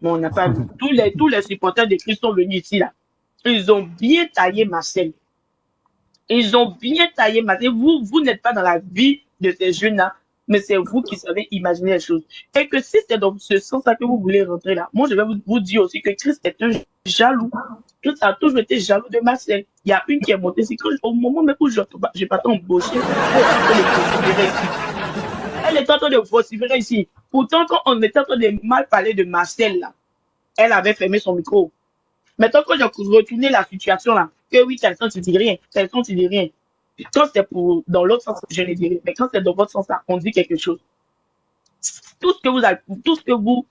Mais on n'a pas vu. Tous les supporters de Christ sont venus ici là. Ils ont bien taillé Marcel. Ils ont bien taillé Marcel. Vous n'êtes pas dans la vie de ces jeunes-là, mais c'est vous qui savez imaginer les choses. Et que si c'est dans ce sens-là que vous voulez rentrer là, moi je vais vous dire aussi que Christ est un jaloux. Christ a toujours été jaloux de Marcel. Il y a une qui est montée, c'est au moment même où j'ai pas embauché, elle est en train de vociférer ici. Pourtant, quand on était en train de mal parler de Marcel là, elle avait fermé son micro. Maintenant, quand j'ai retourné la situation là, que oui, quelqu'un tu dis rien, quelqu'un tu dis rien. Quand c'est dans l'autre sens, je ne dis rien. Mais quand c'est dans votre sens là, on dit quelque chose. Tout ce que vous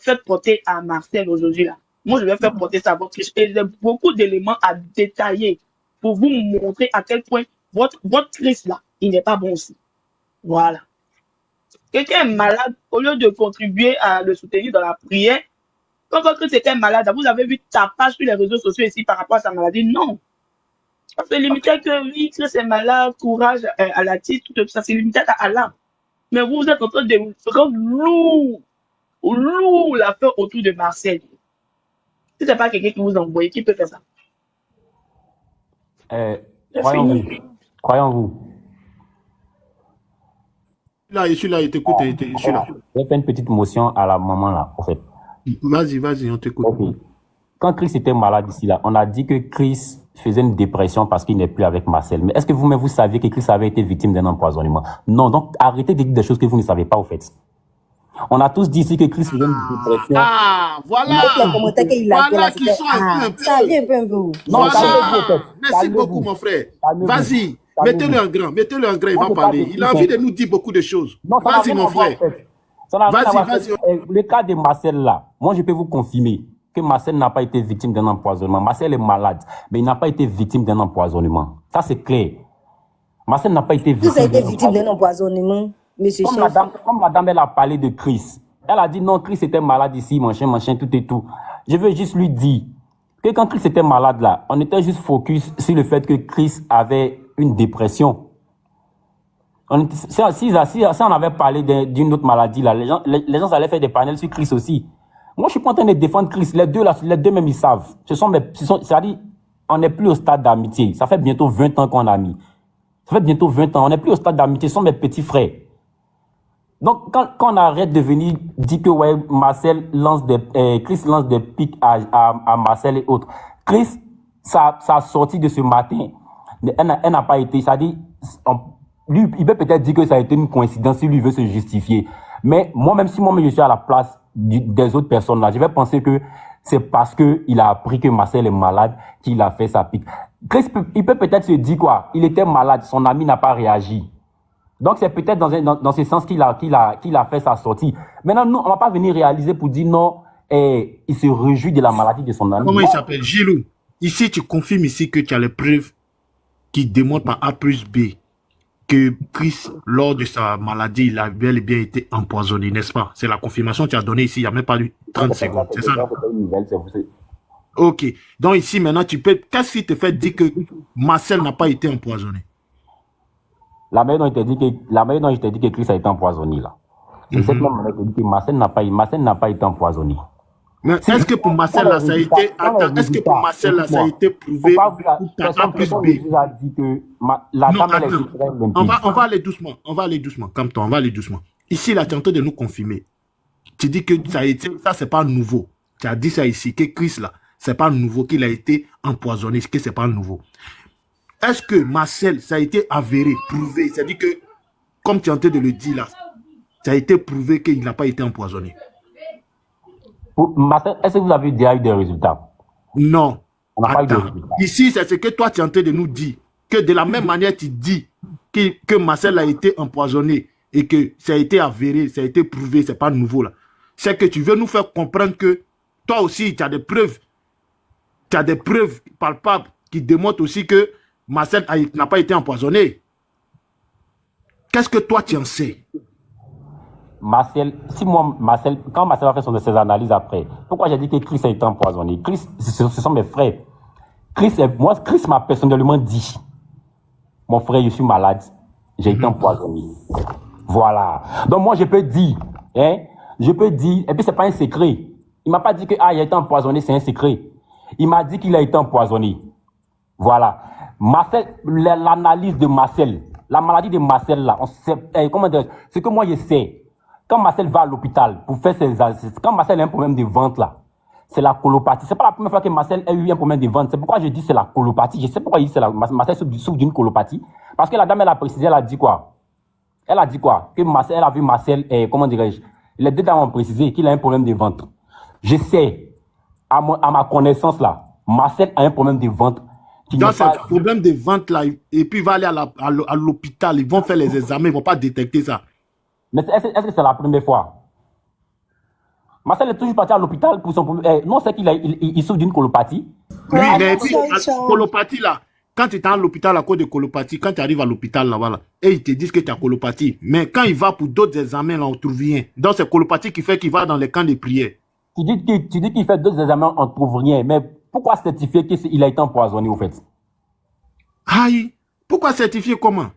faites porter à Marcel aujourd'hui là, moi je vais faire porter ça à votre Christ. Et j'ai beaucoup d'éléments à détailler pour vous montrer à quel point votre Christ là, il n'est pas bon aussi. Voilà. Quelqu'un est malade, au lieu de contribuer à le soutenir dans la prière, quand votre Christ était malade, vous avez vu ta page sur les réseaux sociaux ici par rapport à sa maladie? Non. Ça se limitait que oui, Christ est malade, courage à la titre, tout ça, c'est limité à Allah. Mais vous êtes en train de rendre lourd l'affaire autour de Marcel. Si c'est pas quelqu'un qui vous envoie, qui peut faire ça? Croyons-vous. Là, je suis là, il t'écoute, je suis là. Je vais faire une petite motion à la maman là, en fait. Vas-y, on t'écoute. Okay. Quand Chris était malade ici là, on a dit que Chris faisait une dépression parce qu'il n'est plus avec Marcel. Mais est-ce que vous-même vous saviez que Chris avait été victime d'un empoisonnement? Non, donc arrêtez de dire des choses que vous ne savez pas au fait. On a tous dit ici que Chris faisait une dépression. Ah, voilà. Voilà qui sont un peu. Ça vient un peu. Voilà. Merci beaucoup, mon frère. Vas-y, mettez-le en grand, il va parler. Il a envie de nous dire beaucoup de choses. Vas-y, mon frère. Vas-y. Le cas de Marcel là, moi je peux vous confirmer que Marcel n'a pas été victime d'un empoisonnement. Marcel est malade, mais il n'a pas été victime d'un empoisonnement. Ça c'est clair. Marcel n'a pas été victime d'un empoisonnement. Monsieur comme la dame, elle a parlé de Chris. Elle a dit non, Chris était malade ici, machin, tout et tout. Je veux juste lui dire que quand Chris était malade là, on était juste focus sur le fait que Chris avait une dépression. Si on avait parlé d'une autre maladie là, les gens allaient faire des panels sur Chris aussi. Moi, je suis pas en train de défendre Chris. Les deux même, ils savent. C'est-à-dire, on n'est plus au stade d'amitié. Ça fait bientôt 20 ans qu'on a mis. Ça fait bientôt 20 ans. On n'est plus au stade d'amitié. Ce sont mes petits frères. Donc, quand on arrête de venir dire que, ouais, Chris lance des pics à Marcel et autres. Chris, ça a sorti de ce matin. Elle n'a pas été, c'est-à-dire, lui, il peut peut-être dire que ça a été une coïncidence si lui veut se justifier. Mais moi-même, si je suis à la place des autres personnes là, je vais penser que c'est parce que il a appris que Marcel est malade qu'il a fait sa pique. Chris, il peut peut-être se dire quoi? Il était malade, son ami n'a pas réagi. Donc c'est peut-être dans ce sens qu'il a fait sa sortie. Maintenant, nous, on va pas venir réaliser pour dire non, il se réjouit de la maladie de son ami. Comment il s'appelle? Gilou. Ici, tu confirmes ici que tu as les preuves qui démontrent par A plus B que Chris, lors de sa maladie, il a bel et bien été empoisonné, n'est-ce pas? C'est la confirmation que tu as donnée ici, il n'y a même pas eu 30 secondes, c'est ça? Ok, donc ici maintenant, qu'est-ce qui te fait dire que Marcel n'a pas été empoisonné? La manière dont je t'ai dit que Chris a été empoisonné, là. C'est cette même manière que je dis que Marcel n'a pas été empoisonné. Mais est-ce que pour Marcel, là, ça a été... Attends, est-ce que pour Marcel, là, ça a été prouvé par A plus B? On va aller doucement. On va aller doucement. Calme-toi, on va aller doucement. Ici, là, tu es en train de nous confirmer. Tu dis que ça a été... Ça, c'est pas nouveau. Tu as dit ça ici, que Chris, là, c'est pas nouveau, qu'il a été empoisonné, que c'est pas nouveau. Est-ce que Marcel, ça a été avéré, prouvé? C'est-à-dire que, comme tu es en train de le dire, là, ça a été prouvé qu'il n'a pas été empoisonné. Marcel, est-ce que vous avez déjà eu des résultats? Non. On n'a pas eu de résultats. Ici, c'est ce que toi, tu es en train de nous dire. Que de la même manière, tu dis que Marcel a été empoisonné et que ça a été avéré, ça a été prouvé, c'est pas nouveau là. C'est que tu veux nous faire comprendre que toi aussi, tu as des preuves. Tu as des preuves palpables qui démontrent aussi que Marcel n'a pas été empoisonné. Qu'est-ce que toi, tu en sais? Marcel, quand Marcel a fait ses analyses après, pourquoi j'ai dit que Chris a été empoisonné? Chris, ce sont mes frères. Chris m'a personnellement dit, mon frère, je suis malade, j'ai été empoisonné. Voilà. Donc moi, je peux dire, et puis c'est pas un secret. Il m'a pas dit que, il a été empoisonné, c'est un secret. Il m'a dit qu'il a été empoisonné. Voilà. Marcel, l'analyse de Marcel, la maladie de Marcel, là, comment dire, ce que moi je sais, quand Marcel va à l'hôpital pour faire quand Marcel a un problème de ventre, là, c'est la colopathie. C'est pas la première fois que Marcel a eu un problème de ventre. C'est pourquoi je dis c'est la colopathie. Je sais pourquoi il dit Marcel souffre d'une colopathie. Parce que la dame, elle a précisé, elle a dit quoi? Que Marcel, elle a vu Marcel, comment dirais-je, les deux dames ont précisé qu'il a un problème de ventre. Je sais, à ma connaissance, là, Marcel a un problème de ventre. Donc, c'est un problème de ventre, là, et puis il va aller à l'hôpital, ils vont faire les examens, ils ne vont pas détecter ça. Mais est-ce que c'est la première fois? Marcel est toujours parti à l'hôpital pour son problème. Non, c'est qu'il souffre d'une colopathie. Oui, mais puis, colopathie, là, quand tu es à l'hôpital à cause de colopathie, quand tu arrives à l'hôpital, là, voilà, et ils te disent que tu as colopathie. Mais quand il va pour d'autres examens, là, on ne trouve rien. Donc, c'est colopathie qui fait qu'il va dans les camps de prière. Tu dis qu'il fait d'autres examens, on ne trouve rien. Mais pourquoi certifier qu'il a été empoisonné, au fait? Aïe, pourquoi certifier comment?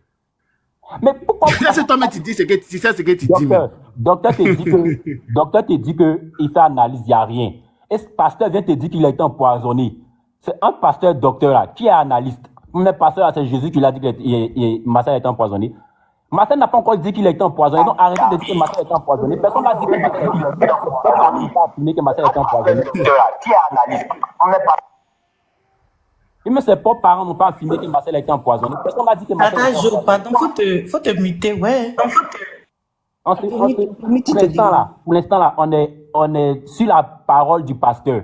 Mais pourquoi? C'est toi, mais tu sais ce que tu dis. Docteur te dit qu'il fait analyse, il n'y a rien. Et ce pasteur vient te dire qu'il a été empoisonné. C'est un pasteur docteur là, qui est analyste. Le pasteur là, c'est Jésus qui l'a dit que Marcel a été empoisonné. Marcel n'a pas encore dit qu'il a été empoisonné. Donc arrêtez de dire que Marcel a été empoisonné. Personne n'a dit que Marcel a été empoisonné. Qui est analyste? Et même ses propres parents n'ont pas affirmé que Marcel a été empoisonné. Personne n'a dit que Marcel a été empoisonné. Pardon, faut te muter, ouais. Pour l'instant là, on est sur la parole du pasteur.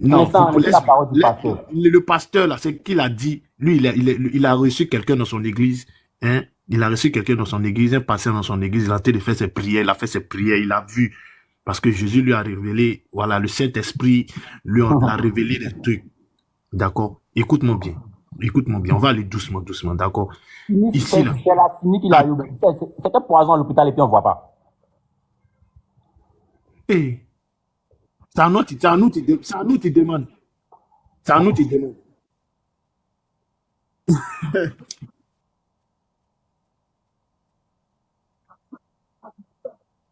Non, le pasteur là, c'est qu'il a dit, lui, il a reçu quelqu'un dans son église, hein, il a reçu quelqu'un dans son église, un pasteur dans son église, il a en train de faire ses prières, il a fait ses prières, il a vu, parce que Jésus lui a révélé, voilà, le Saint-Esprit lui a révélé des trucs, d'accord? Écoute-moi bien, on va aller doucement, d'accord? Ici là. C'est la chimie qu'il a eu, c'est un poison à l'hôpital et puis on ne voit pas. Hey. C'est à nous qui demande.